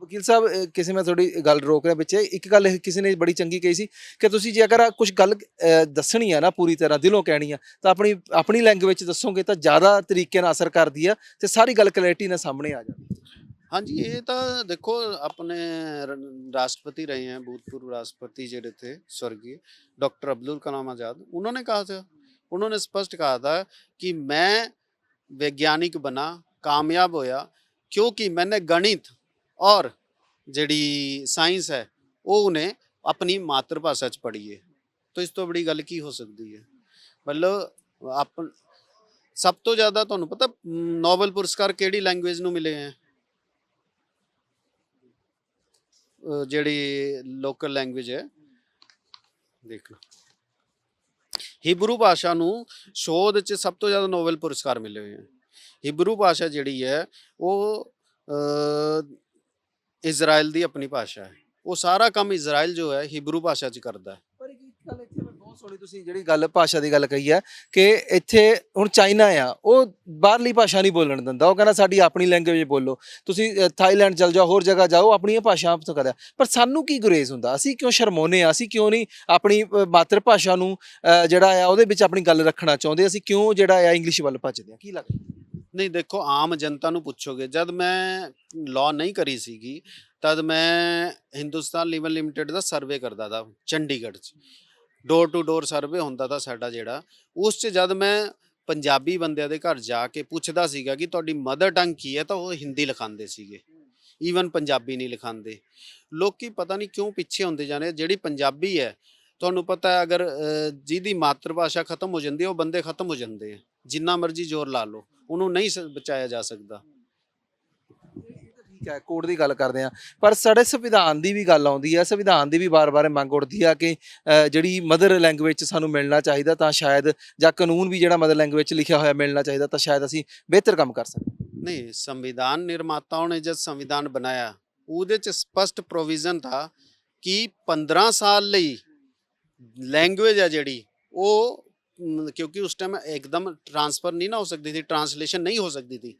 ਵਕੀਲ ਸਾਹਿਬ ਕਿਸੇ ਮੈਂ ਤੁਹਾਡੀ ਗੱਲ ਰੋਕ ਰਿਹਾ ਪਿੱਛੇ, ਇੱਕ ਗੱਲ ਕਿਸੇ ਨੇ ਬੜੀ ਚੰਗੀ ਕਹੀ ਸੀ ਕਿ ਤੁਸੀਂ ਜੇ ਅਗਰ ਕੁਝ ਗੱਲ ਦੱਸਣੀ ਆ ਨਾ ਪੂਰੀ ਤਰ੍ਹਾਂ ਦਿਲੋਂ ਕਹਿਣੀ ਆ ਤਾਂ ਆਪਣੀ ਆਪਣੀ ਲੈਂਗੁਏਜ 'ਚ ਦੱਸੋਗੇ ਤਾਂ ਜ਼ਿਆਦਾ ਤਰੀਕੇ ਨਾਲ ਅਸਰ ਕਰਦੀ ਆ ਤੇ ਸਾਰੀ ਗੱਲ ਕਲੈਰਿਟੀ ਨਾਲ ਸਾਹਮਣੇ ਆ ਜਾਂਦੀ।
ਹਾਂਜੀ, ਇਹ ਤਾਂ ਦੇਖੋ ਆਪਣੇ राष्ट्रपति रहे हैं, भूतपूर्व राष्ट्रपति जो थे स्वर्गीय डॉक्टर अब्दुल कलाम आज़ाद, उन्होंने कहा था, उन्होंने स्पष्ट कहा था कि मैं वैज्ञानिक बना, कामयाब होया क्योंकि मैंने गणित और ਜਿਹੜੀ ਸਾਇੰਸ ਹੈ ਉਹ ਉਹਨੇ ਆਪਣੀ ਮਾਤਰ ਭਾਸ਼ਾ 'ਚ ਪੜ੍ਹੀ ਹੈ। ਤਾਂ ਇਸ ਤੋਂ ਬੜੀ ਗੱਲ ਕੀ ਹੋ ਸਕਦੀ ਹੈ? ਮਤਲਬ ਸਭ ਤੋਂ ਜ਼ਿਆਦਾ ਤੁਹਾਨੂੰ ਪਤਾ ਨੋਬਲ ਪੁਰਸਕਾਰ ਕਿਹੜੀ ਲੈਂਗੁਏਜ ਨੂੰ ਮਿਲੇ ਹੈ? ਜਿਹੜੀ ਲੋਕਲ ਲੈਂਗੁਏਜ ਹੈ, ਦੇਖ ਲਓ, ਹਿਬਰੂ ਭਾਸ਼ਾ ਨੂੰ ਸ਼ੋਧ 'ਚ ਸਭ ਤੋਂ ਜ਼ਿਆਦਾ ਨੋਬਲ ਪੁਰਸਕਾਰ ਮਿਲੇ ਹੋਏ ਹੈ। ਹਿਬਰੂ ਭਾਸ਼ਾ ਜਿਹੜੀ ਹੈ ਉਹ ਇਜ਼ਰਾਈਲ ਦੀ ਆਪਣੀ ਭਾਸ਼ਾ ਹੈ। ਉਹ ਸਾਰਾ ਕੰਮ ਇਜ਼ਰਾਈਲ ਜੋ ਹੈ ਹਿਬਰੂ ਭਾਸ਼ਾ 'ਚ ਕਰਦਾ ਹੈ।
ਪਰ ਇੱਕ ਗੱਲ ਇੱਥੇ ਮੈਂ ਬਹੁਤ ਸੋਹਣੀ ਤੁਸੀਂ ਜਿਹੜੀ ਗੱਲ ਭਾਸ਼ਾ ਦੀ ਗੱਲ ਕਹੀ ਹੈ ਕਿ ਇੱਥੇ ਹੁਣ ਚਾਈਨਾ ਆ, ਉਹ ਬਾਹਰਲੀ ਭਾਸ਼ਾ ਨਹੀਂ ਬੋਲਣ ਦਿੰਦਾ, ਉਹ ਕਹਿੰਦਾ ਸਾਡੀ ਆਪਣੀ ਲੈਂਗੁਏਜ ਬੋਲੋ। ਤੁਸੀਂ ਥਾਈਲੈਂਡ ਚਲ ਜਾਓ, ਹੋਰ ਜਗ੍ਹਾ ਜਾਓ, ਆਪਣੀਆਂ ਭਾਸ਼ਾ ਕਰਿਆ। ਪਰ ਸਾਨੂੰ ਕੀ ਗੁਰੇਜ਼ ਹੁੰਦਾ? ਅਸੀਂ ਕਿਉਂ ਸ਼ਰਮਾਉਂਦੇ ਆ? ਅਸੀਂ ਕਿਉਂ ਨਹੀਂ ਆਪਣੀ ਮਾਤਰ ਭਾਸ਼ਾ ਨੂੰ ਜਿਹੜਾ ਆ ਉਹਦੇ ਵਿੱਚ ਆਪਣੀ ਗੱਲ ਰੱਖਣਾ ਚਾਹੁੰਦੇ? ਅਸੀਂ ਕਿਉਂ ਜਿਹੜਾ ਆ ਇੰਗਲਿਸ਼ ਵੱਲ ਭੱਜਦੇ ਆ? ਕੀ ਲੱਗਦਾ?
ਨਹੀਂ ਦੇਖੋ, ਆਮ ਜਨਤਾ ਨੂੰ ਪੁੱਛੋਗੇ, ਜਦ ਮੈਂ ਲਾਅ ਨਹੀਂ ਕਰੀ ਸੀਗੀ ਤਦ ਮੈਂ ਹਿੰਦੁਸਤਾਨ ਲੀਵਰ ਲਿਮਟਿਡ ਦਾ ਸਰਵੇ ਕਰਦਾ ਤਾ ਚੰਡੀਗੜ੍ਹ 'ਚ, ਡੋਰ ਟੂ ਡੋਰ ਸਰਵੇ ਹੁੰਦਾ ਤਾ ਸਾਡਾ ਜਿਹੜਾ। ਉਸ 'ਚ ਜਦ ਮੈਂ ਪੰਜਾਬੀ ਬੰਦਿਆਂ ਦੇ ਘਰ ਜਾ ਕੇ ਪੁੱਛਦਾ ਸੀਗਾ ਕਿ ਤੁਹਾਡੀ ਮਦਰ ਟੰਗ ਕੀ ਹੈ, ਤਾਂ ਉਹ ਹਿੰਦੀ ਲਿਖਾਉਂਦੇ ਸੀਗੇ, ਈਵਨ ਪੰਜਾਬੀ ਨਹੀਂ ਲਿਖਾਉਂਦੇ। ਲੋਕੀ ਪਤਾ ਨਹੀਂ ਕਿਉਂ ਪਿੱਛੇ ਹੁੰਦੇ ਜਾਂਦੇ। ਜਿਹੜੀ ਪੰਜਾਬੀ ਹੈ, ਤੁਹਾਨੂੰ ਪਤਾ ਹੈ, ਅਗਰ ਜਿਹਦੀ ਮਾਤਰ ਭਾਸ਼ਾ ਖਤਮ ਹੋ ਜਾਂਦੀ ਹੈ ਉਹ ਬੰਦੇ ਖਤਮ ਹੋ ਜਾਂਦੇ ਆ, ਜਿੰਨਾ ਮਰਜ਼ੀ ਜ਼ੋਰ ਲਾ ਲਓ, ਉਹਨੂੰ ਨਹੀਂ ਬਚਾਇਆ ਜਾ ਸਕਦਾ।
ਠੀਕ ਹੈ, ਕੋਡ ਦੀ ਗੱਲ ਕਰਦੇ ਆ, ਪਰ ਸਾਡੇ ਸੰਵਿਧਾਨ ਦੀ ਵੀ ਗੱਲ ਆਉਂਦੀ ਹੈ। ਸੰਵਿਧਾਨ ਦੀ ਵੀ ਵਾਰ-ਵਾਰ ਮੰਗ ਉੱਠਦੀ ਆ ਕਿ ਜਿਹੜੀ ਮਦਰ ਲੈਂਗੁਏਜ 'ਚ ਸਾਨੂੰ ਮਿਲਣਾ ਚਾਹੀਦਾ, ਤਾਂ ਸ਼ਾਇਦ ਜਾਂ ਕਾਨੂੰਨ ਵੀ ਜਿਹੜਾ ਮਦਰ ਲੈਂਗੁਏਜ 'ਚ ਲਿਖਿਆ ਹੋਇਆ ਮਿਲਣਾ ਚਾਹੀਦਾ, ਤਾਂ ਸ਼ਾਇਦ ਅਸੀਂ ਬਿਹਤਰ ਕੰਮ ਕਰ ਸਕਦੇ।
नहीं, संविधान निर्माताओं ने जब संविधान बनाया ਉਹਦੇ 'ਚ ਸਪਸ਼ਟ ਪ੍ਰੋਵੀਜ਼ਨ ਥਾ ਕਿ 15 ਸਾਲ ਲਈ ਲੈਂਗੁਏਜ ਹੈ ਜਿਹੜੀ ਉਹ ਕਿਉਂਕਿ ਉਸ ਟਾਈਮ ਇੱਕਦਮ ਟ੍ਰਾਂਸਫਰ ਨਹੀਂ ਨਾ ਹੋ ਸਕਦੀ ਸੀ, ਟ੍ਰਾਂਸਲੇਸ਼ਨ ਨਹੀਂ ਹੋ ਸਕਦੀ ਸੀ।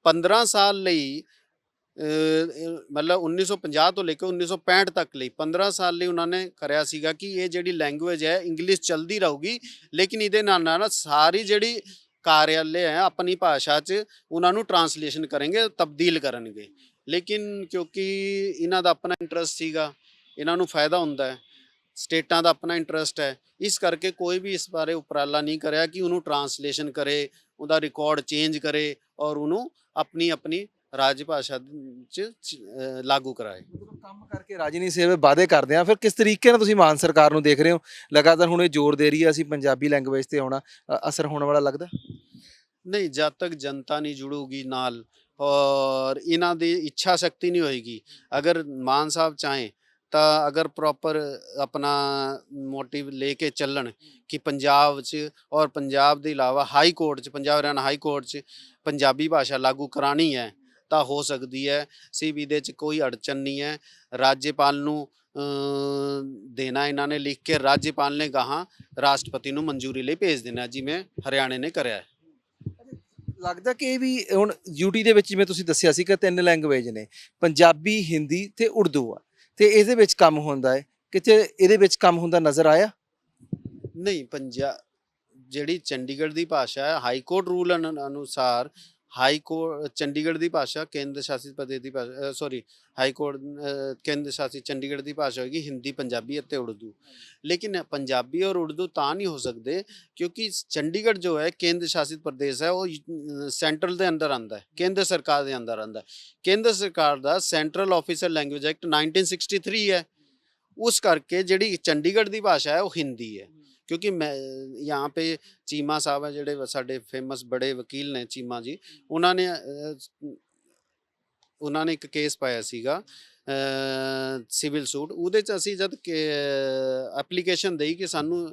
15 ਸਾਲ ਲਈ ਮਤਲਬ 1950 ਤੋਂ ਲੈ ਕੇ 1965 ਤੱਕ ਲਈ 15 ਸਾਲ ਲਈ ਉਹਨਾਂ ਨੇ ਕਰਿਆ ਸੀਗਾ ਕਿ ਇਹ ਜਿਹੜੀ ਲੈਂਗੁਏਜ ਹੈ ਇੰਗਲਿਸ਼ ਚੱਲਦੀ ਰਹੂਗੀ, ਲੇਕਿਨ ਇਹਦੇ ਨਾਲ ਨਾਲ ਸਾਰੀ ਜਿਹੜੀ ਕਾਰਿਆਲੇ ਹੈ ਆਪਣੀ ਭਾਸ਼ਾ 'ਚ ਉਹਨਾਂ ਨੂੰ ਟ੍ਰਾਂਸਲੇਸ਼ਨ ਕਰਨਗੇ, ਤਬਦੀਲ ਕਰਨਗੇ। ਲੇਕਿਨ ਕਿਉਂਕਿ ਇਹਨਾਂ ਦਾ ਆਪਣਾ ਇੰਟਰਸਟ ਸੀਗਾ, ਇਹਨਾਂ ਨੂੰ ਫਾਇਦਾ ਹੁੰਦਾ ਹੈ, ਸਟੇਟਾਂ ਦਾ ਆਪਣਾ ਇੰਟਰਸਟ ਹੈ, ਇਸ ਕਰਕੇ ਕੋਈ ਵੀ ਇਸ ਬਾਰੇ ਉਪਰਾਲਾ ਨਹੀਂ ਕਰਿਆ ਕਿ ਉਹਨੂੰ ਟ੍ਰਾਂਸਲੇਸ਼ਨ ਕਰੇ, ਉਹਦਾ ਰਿਕਾਰਡ ਚੇਂਜ ਕਰੇ ਔਰ ਉਹਨੂੰ ਆਪਣੀ ਆਪਣੀ ਰਾਜ ਭਾਸ਼ਾ 'ਚ ਲਾਗੂ ਕਰਾਏ।
ਕੰਮ ਕਰਕੇ ਰਾਜੀ ਨਹੀਂ ਸੇਵੇ ਵਾਅਦੇ ਕਰਦੇ ਆ, ਫਿਰ ਕਿਸ ਤਰੀਕੇ ਨਾਲ ਤੁਸੀਂ ਮਾਨ ਸਰਕਾਰ ਨੂੰ ਦੇਖ ਰਹੇ ਹੋ? ਲਗਾਤਾਰ ਹੁਣ ਇਹ ਜ਼ੋਰ ਦੇ ਰਹੀ ਹੈ ਅਸੀਂ ਪੰਜਾਬੀ ਲੈਂਗੁਏਜ ਤੇ ਆਉਣਾ, ਅਸਰ ਹੋਣ ਵਾਲਾ ਲੱਗਦਾ?
ਨਹੀਂ, ਜਦ ਤੱਕ ਜਨਤਾ ਨਹੀਂ ਜੁੜੂਗੀ ਨਾਲ ਔਰ ਇਹਨਾਂ ਦੀ ਇੱਛਾ ਸ਼ਕਤੀ ਨਹੀਂ ਹੋਏਗੀ। ਅਗਰ ਮਾਨ ਸਾਹਿਬ ਚਾहें ਤਾਂ ਅਗਰ ਪ੍ਰੋਪਰ ਆਪਣਾ ਮੋਟਿਵ ਲੈ ਕੇ ਚੱਲਣ ਕਿ ਪੰਜਾਬ 'ਚ ਔਰ ਪੰਜਾਬ ਦੇ ਇਲਾਵਾ ਹਾਈ ਕੋਰਟ 'ਚ, ਪੰਜਾਬ ਹਰਿਆਣਾ ਹਾਈ ਕੋਰਟ 'ਚ ਪੰਜਾਬੀ ਭਾਸ਼ਾ ਲਾਗੂ ਕਰਾਣੀ ਹੈ ਤਾਂ ਹੋ ਸਕਦੀ ਹੈ। ਸਿਰਫ ਇਹਦੇ 'ਚ ਕੋਈ ਅੜਚਨ ਨਹੀਂ ਹੈ। ਰਾਜਪਾਲ ਨੂੰ ਦੇਣਾ ਇਹਨਾਂ ਨੇ ਲਿਖ ਕੇ, ਰਾਜਪਾਲ ਨੇ ਕਹਾ ਰਾਸ਼ਟਰਪਤੀ ਨੂੰ ਮਨਜ਼ੂਰੀ ਲਈ ਭੇਜ ਦੇਣਾ, ਜਿਵੇਂ ਹਰਿਆਣੇ ਨੇ ਕਰਿਆ ਹੈ।
ਲੱਗਦਾ ਕਿ ਇਹ ਵੀ ਹੁਣ ਯੂਟੀ ਦੇ ਵਿੱਚ ਜਿਵੇਂ ਤੁਸੀਂ ਦੱਸਿਆ ਸੀ ਕਿ 3 ਲੈਂਗੁਏਜ ਨੇ, ਪੰਜਾਬੀ, ਹਿੰਦੀ ਤੇ ਉਰਦੂ ਆ, ਤੇ ਇਹਦੇ ਵਿੱਚ ਕੰਮ ਹੁੰਦਾ ਹੈ, ਕਿਤੇ ਇਹਦੇ ਵਿੱਚ ਕੰਮ ਹੁੰਦਾ ਨਜ਼ਰ ਆਇਆ?
ਨਹੀਂ, ਜਿਹੜੀ ਚੰਡੀਗੜ੍ਹ ਦੀ ਭਾਸ਼ਾ ਹੈ, ਹਾਈ ਕੋਰਟ ਰੂਲ ਅਨੁਸਾਰ ਹਾਈ ਕੋਰਟ ਚੰਡੀਗੜ੍ਹ ਦੀ ਭਾਸ਼ਾ ਕੇਂਦਰ ਸ਼ਾਸਿਤ ਪ੍ਰਦੇਸ਼ ਦੀ ਭਾਸ਼ਾ, ਸੌਰੀ ਹਾਈ ਕੋਰਟ ਕੇਂਦਰ ਸ਼ਾਸਿਤ ਚੰਡੀਗੜ੍ਹ ਦੀ ਭਾਸ਼ਾ ਹੋਏਗੀ ਹਿੰਦੀ, ਪੰਜਾਬੀ ਅਤੇ ਉਰਦੂ। ਲੇਕਿਨ ਪੰਜਾਬੀ ਔਰ ਉਰਦੂ ਤਾਂ ਨਹੀਂ ਹੋ ਸਕਦੇ ਕਿਉਂਕਿ ਚੰਡੀਗੜ੍ਹ ਜੋ ਹੈ ਕੇਂਦਰ ਸ਼ਾਸਿਤ ਪ੍ਰਦੇਸ਼ ਹੈ, ਉਹ ਸੈਂਟਰਲ ਦੇ ਅੰਦਰ ਆਉਂਦਾ ਹੈ, ਕੇਂਦਰ ਸਰਕਾਰ ਦੇ ਅੰਦਰ ਆਉਂਦਾ ਹੈ। ਕੇਂਦਰ ਸਰਕਾਰ ਦਾ ਸੈਂਟਰਲ ਆਫੀਸਰ ਲੈਂਗੁਏਜ ਐਕਟ 1963 ਹੈ। ਉਸ ਕਰਕੇ ਜਿਹੜੀ ਚੰਡੀਗੜ੍ਹ ਦੀ ਭਾਸ਼ਾ ਹੈ ਉਹ ਹਿੰਦੀ ਹੈ। क्योंकि मैं यहाँ पे चीमा साहब है ਜਿਹੜੇ ਸਾਡੇ ਫੇਮਸ ਬੜੇ ਵਕੀਲ ਨੇ ਚੀਮਾ ਜੀ ਉਹਨਾਂ ਨੇ ਇੱਕ ਕੇਸ ਪਾਇਆ ਸੀਗਾ ਸਿਵਲ ਸੂਟ ਉਹਦੇ ਚ ਅਸੀਂ ਜਦ ਐਪਲੀਕੇਸ਼ਨ ਦੇਈ ਕਿ ਸਾਨੂੰ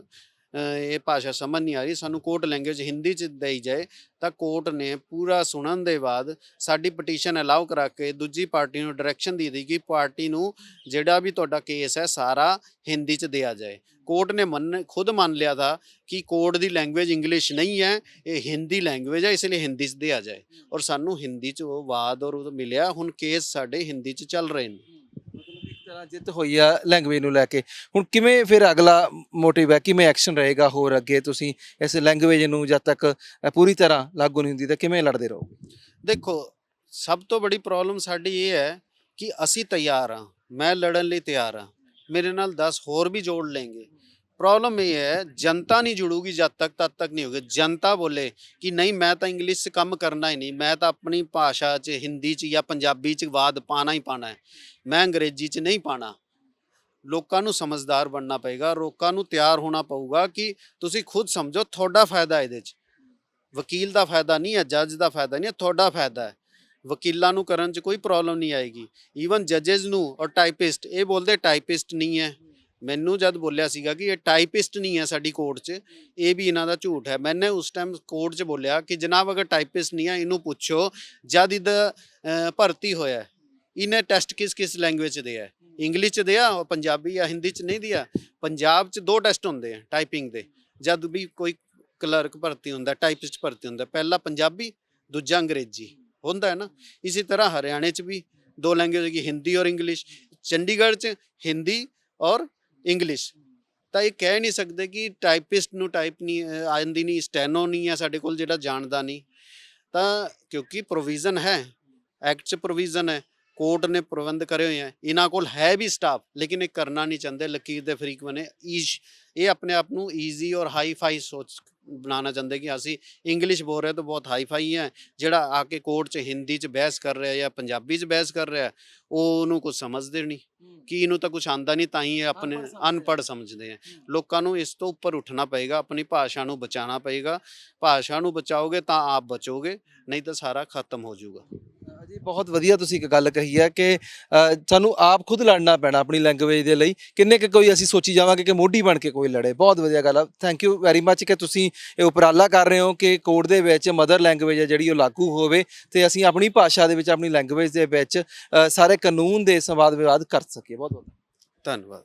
ਇਹ ਭਾਸ਼ਾ ਸਮਝ ਨਹੀਂ ਆ ਰਹੀ ਸਾਨੂੰ ਕੋਰਟ ਲੈਂਗੁਏਜ ਹਿੰਦੀ ਚ ਦੇਈ ਜਾਏ ਤਾਂ ਕੋਰਟ ਨੇ ਪੂਰਾ ਸੁਣਨ ਦੇ ਬਾਅਦ ਸਾਡੀ ਪਟੀਸ਼ਨ ਅਲਾਉ ਕਰਾ ਕੇ ਦੂਜੀ ਪਾਰਟੀ ਨੂੰ ਡਾਇਰੈਕਸ਼ਨ ਦੇ ਦਿੱਤੀ ਕਿ ਪਾਰਟੀ ਨੂੰ ਜਿਹੜਾ ਵੀ ਤੁਹਾਡਾ ਕੇਸ ਹੈ ਸਾਰਾ ਹਿੰਦੀ ਚ ਦਿਆ ਜਾਏ कोर्ट ने खुद मान लिया था कि कोर्ट की लैंग्वेज इंग्लिश नहीं है ये हिंदी लैंग्वेज है इसलिए हिंदी च दिया जाए और सानू हिंदी च वो वाद और मिलिया हुण केस साडे हिंदी च चल रहे हैं
ਇੱਕ ਤਰ੍ਹਾਂ ਜਿੱਤ ਹੋਈ ਆ ਲੈਂਗੁਏਜ ਨੂੰ ਲੈ ਕੇ ਹੁਣ ਕਿਵੇਂ ਫਿਰ ਅਗਲਾ ਮੋਟਿਵ ਹੈ ਕਿਵੇਂ ਐਕਸ਼ਨ ਰਹੇਗਾ ਹੋਰ ਅੱਗੇ ਤੁਸੀਂ ਇਸ ਲੈਂਗੁਏਜ ਨੂੰ ਜਦ ਤੱਕ ਪੂਰੀ ਤਰ੍ਹਾਂ ਲਾਗੂ ਨਹੀਂ ਹੁੰਦੀ ਤਾਂ ਕਿਵੇਂ ਲੜਦੇ ਰਹੋਗੇ
देखो सब तो बड़ी प्रॉब्लम साडी ये है कि असी तैयार हाँ मैं लड़न लई तैयार हाँ मेरे नाल 10 होर भी जोड़ लेंगे प्रॉब्लम ये है जनता नहीं जुड़ूगी जब तक तद तक नहीं होगी जनता बोले कि नहीं मैं तो इंग्लिश से कम करना ही नहीं मैं तो अपनी भाषा च हिंदी च या पंजाबी च वाद पाना ही पाना है मैं अंग्रेजी च नहीं पाना लोगों ਨੂੰ ਸਮਝਦਾਰ ਬਣਨਾ ਪਏਗਾ ਲੋਕਾਂ ਨੂੰ ਤਿਆਰ ਹੋਣਾ ਪਊਗਾ ਕਿ ਤੁਸੀਂ ਖੁਦ ਸਮਝੋ ਤੁਹਾਡਾ ਫਾਇਦਾ ਇਹਦੇ 'ਚ ਵਕੀਲ ਦਾ ਫਾਇਦਾ ਨਹੀਂ ਹੈ ਜੱਜ ਦਾ ਫਾਇਦਾ ਨਹੀਂ ਹੈ ਤੁਹਾਡਾ ਫਾਇਦਾ ਹੈ ਵਕੀਲਾਂ ਨੂੰ ਕਰਨ 'ਚ ਕੋਈ ਪ੍ਰੋਬਲਮ ਨਹੀਂ ਆਏਗੀ ਈਵਨ ਜੱਜਸ ਨੂੰ ਔਰ ਟਾਈਪਿਸਟ ਇਹ ਬੋਲਦੇ ਟਾਈਪਿਸਟ ਨਹੀਂ ਹੈ ਮੈਨੂੰ ਜਦ ਬੋਲਿਆ ਸੀਗਾ ਕਿ ਇਹ ਟਾਈਪਿਸਟ ਨਹੀਂ ਹੈ ਸਾਡੀ ਕੋਰਟ 'ਚ ਇਹ ਵੀ ਇਹਨਾਂ ਦਾ ਝੂਠ ਹੈ ਮੈਨੇ ਉਸ ਟਾਈਮ ਕੋਰਟ 'ਚ ਬੋਲਿਆ ਕਿ ਜਨਾਬ ਅਗਰ ਟਾਈਪਿਸਟ ਨਹੀਂ ਹੈ ਇਹਨੂੰ ਪੁੱਛੋ ਜਦ ਇਹਦਾ ਭਰਤੀ ਹੋਇਆ ਇਹਨੇ ਟੈਸਟ ਕਿਸ ਲੈਂਗੁਏਜ 'ਚ ਦਿਆ ਇੰਗਲਿਸ਼ 'ਚ ਦਿਆ ਔਰ ਪੰਜਾਬੀ ਜਾਂ ਹਿੰਦੀ 'ਚ ਨਹੀਂ ਦਿਆ ਪੰਜਾਬ 'ਚ 2 ਟੈਸਟ ਹੁੰਦੇ ਆ ਟਾਈਪਿੰਗ ਦੇ ਜਦ ਵੀ ਕੋਈ ਕਲਰਕ ਭਰਤੀ ਹੁੰਦਾ ਟਾਈਪਿਸਟ ਭਰਤੀ ਹੁੰਦਾ ਪਹਿਲਾ ਪੰਜਾਬੀ ਦੂਜਾ ਅੰਗਰੇਜ਼ੀ ਹੁੰਦਾ ਹੈ ਨਾ ਇਸੇ ਤਰ੍ਹਾਂ ਹਰਿਆਣੇ 'ਚ ਵੀ 2 ਲੈਂਗੁਏਜ ਹੈਗੀ ਹਿੰਦੀ ਔਰ ਇੰਗਲਿਸ਼ ਚੰਡੀਗੜ੍ਹ 'ਚ ਹਿੰਦੀ ਔਰ ਇੰਗਲਿਸ਼ ਤਾਂ ਇਹ ਕਹਿ ਨਹੀਂ ਸਕਦੇ ਕਿ ਟਾਈਪਿਸਟ ਨੂੰ ਟਾਈਪ ਨਹੀਂ ਆਉਂਦੀ ਨਹੀਂ ਸਟੈਨੋ ਨਹੀਂ ਹੈ ਸਾਡੇ ਕੋਲ ਜਿਹੜਾ ਜਾਣਦਾ ਨਹੀਂ ਤਾਂ ਕਿਉਂਕਿ ਪ੍ਰੋਵੀਜ਼ਨ ਹੈ ਐਕਟ 'ਚ ਪ੍ਰੋਵੀਜ਼ਨ ਹੈ ਕੋਰਟ ਨੇ ਪ੍ਰਬੰਧ ਕਰੇ ਹੋਏ ਹੈ ਇਹਨਾਂ ਕੋਲ ਹੈ ਵੀ ਸਟਾਫ ਲੇਕਿਨ ਇਹ ਕਰਨਾ ਨਹੀਂ ਚਾਹੁੰਦੇ ਲਕੀਰ ਦੇ ਫਰੀਕ ਬਣੇ ਇਹ ਆਪਣੇ ਆਪ ਨੂੰ ਈਜ਼ੀ ਔਰ ਹਾਈ ਫਾਈ ਸੋਚ ਬਣਾਉਣਾ ਚਾਹੁੰਦੇ ਕਿ ਅਸੀਂ ਇੰਗਲਿਸ਼ ਬੋਲ ਰਹੇ ਤਾਂ ਬਹੁਤ ਹਾਈ ਫਾਈ ਹੈ ਜਿਹੜਾ ਆ ਕੇ ਕੋਰਟ 'ਚ ਹਿੰਦੀ 'ਚ ਬਹਿਸ ਕਰ ਰਿਹਾ ਜਾਂ ਪੰਜਾਬੀ 'ਚ ਬਹਿਸ ਕਰ ਰਿਹਾ ਉਹਨੂੰ ਕੁਝ ਸਮਝਦੇ ਨਹੀਂ ਕਿ ਇਹਨੂੰ ਤਾਂ ਕੁਝ ਆਉਂਦਾ ਨਹੀਂ ਤਾਂ ਹੀ ਇਹ ਆਪਣੇ ਅਨਪੜ੍ਹ ਸਮਝਦੇ ਆ ਲੋਕਾਂ ਨੂੰ ਇਸ ਤੋਂ ਉੱਪਰ ਉੱਠਣਾ ਪਏਗਾ ਆਪਣੀ ਭਾਸ਼ਾ ਨੂੰ ਬਚਾਉਣਾ ਪਏਗਾ ਭਾਸ਼ਾ ਨੂੰ ਬਚਾਓਗੇ ਤਾਂ ਆਪ ਬਚੋਗੇ ਨਹੀਂ ਤਾਂ ਸਾਰਾ ਖਤਮ ਹੋ ਜਾਊਗਾ
ਜੀ ਬਹੁਤ ਵਧੀਆ ਤੁਸੀਂ ਇੱਕ ਗੱਲ ਕਹੀ ਹੈ ਕਿ ਸਾਨੂੰ ਆਪ ਖੁਦ ਲੜਨਾ ਪੈਣਾ ਆਪਣੀ ਲੈਂਗੁਏਜ ਦੇ ਲਈ ਕਿੰਨੇ ਕੁ ਕੋਈ ਅਸੀਂ ਸੋਚੀ ਜਾਵਾਂਗੇ ਕਿ ਮੋਢੀ ਬਣ ਕੇ ਕੋਈ ਲੜੇ ਬਹੁਤ ਵਧੀਆ ਗੱਲ ਆ ਥੈਂਕ ਯੂ ਵੈਰੀ ਮੱਚ ਕਿ ਤੁਸੀਂ ਇਹ ਉਪਰਾਲਾ ਕਰ ਰਹੇ ਹੋ ਕਿ ਕੋਰਟ ਦੇ ਵਿੱਚ ਮਦਰ ਲੈਂਗੁਏਜ ਹੈ ਜਿਹੜੀ ਉਹ ਲਾਗੂ ਹੋਵੇ ਤੇ ਅਸੀਂ ਆਪਣੀ ਭਾਸ਼ਾ ਦੇ ਵਿੱਚ ਆਪਣੀ ਲੈਂਗੁਏਜ ਦੇ ਵਿੱਚ ਸਾਰੇ ਕਾਨੂੰਨ ਦੇ ਸੰਵਾਦ ਵਿਵਾਦ ਕਰ ਸਕੀਏ ਬਹੁਤ ਬਹੁਤ
ਧੰਨਵਾਦ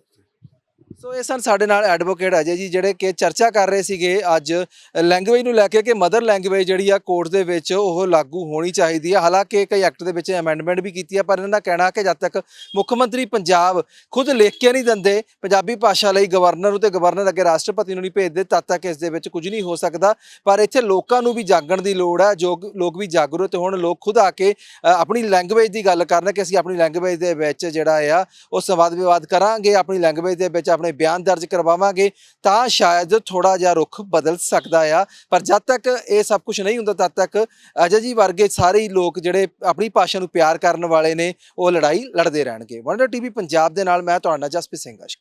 ਸੋ ਇਹ ਸਨ ਸਾਡੇ ਨਾਲ ਐਡਵੋਕੇਟ ਅਜੇ ਜੀ ਜਿਹੜੇ ਕਿ ਚਰਚਾ ਕਰ ਰਹੇ ਸੀਗੇ ਅੱਜ ਲੈਂਗੁਏਜ ਨੂੰ ਲੈ ਕੇ ਕਿ ਮਦਰ ਲੈਂਗੁਏਜ ਜਿਹੜੀ ਆ ਕੋਰਟ ਦੇ ਵਿੱਚ ਉਹ ਲਾਗੂ ਹੋਣੀ ਚਾਹੀਦੀ ਹੈ ਹਾਲਾਂਕਿ ਕਈ ਐਕਟ ਦੇ ਵਿੱਚ ਅਮੈਂਡਮੈਂਟ ਵੀ ਕੀਤੀ ਹੈ ਪਰ ਇਹਨਾਂ ਦਾ ਕਹਿਣਾ ਕਿ ਜਦ ਤੱਕ ਮੁੱਖ ਮੰਤਰੀ ਪੰਜਾਬ ਖੁਦ ਲਿਖ ਕੇ ਨਹੀਂ ਦਿੰਦੇ ਪੰਜਾਬੀ ਭਾਸ਼ਾ ਲਈ ਗਵਰਨਰ ਨੂੰ ਤੇ ਗਵਰਨਰ ਅੱਗੇ ਰਾਸ਼ਟਰਪਤੀ ਨੂੰ ਨਹੀਂ ਭੇਜਦੇ ਤਦ ਤੱਕ ਇਸ ਦੇ ਵਿੱਚ ਕੁਝ ਨਹੀਂ ਹੋ ਸਕਦਾ ਪਰ ਇੱਥੇ ਲੋਕਾਂ ਨੂੰ ਵੀ ਜਾਗਣ ਦੀ ਲੋੜ ਹੈ ਜੋ ਲੋਕ ਵੀ ਜਾਗਰੂਕ ਹੋਣ ਲੋਕ ਖੁਦ ਆ ਕੇ ਆਪਣੀ ਲੈਂਗੁਏਜ ਦੀ ਗੱਲ ਕਰਨ ਕਿ ਅਸੀਂ ਆਪਣੀ ਲੈਂਗੁਏਜ ਦੇ ਵਿੱਚ ਜਿਹੜਾ ਆ ਉਹ ਸੰਵਾਦ ਵਿਵਾਦ ਕਰਾਂਗੇ ਆਪਣੀ ਲੈਂਗੁਏਜ ਦੇ ਵਿੱਚ ਆਪਣੇ ਬਿਆਨ ਦਰਜ ਕਰਵਾਵਾਂਗੇ ਤਾਂ ਸ਼ਾਇਦ ਥੋੜਾ ਜਿਹਾ ਰੁਖ ਬਦਲ ਸਕਦਾ ਆ ਪਰ ਜਦ ਤੱਕ ਇਹ ਸਭ ਕੁਝ ਨਹੀਂ ਹੁੰਦਾ ਤਦ ਤੱਕ ਅਜੇ ਜੀ ਵਰਗੇ ਸਾਰੇ ਹੀ ਲੋਕ ਜਿਹੜੇ ਆਪਣੀ ਭਾਸ਼ਾ ਨੂੰ ਪਿਆਰ ਕਰਨ ਵਾਲੇ ਨੇ ਉਹ ਲੜਾਈ ਲੜਦੇ ਰਹਿਣਗੇ ਵੰਡਰ ਟੀਵੀ ਪੰਜਾਬ ਦੇ ਨਾਲ ਮੈਂ ਤੁਹਾਡਾ ਜਸਪ੍ਰੀਤ ਸਿੰਘ ਅਸ਼ਕ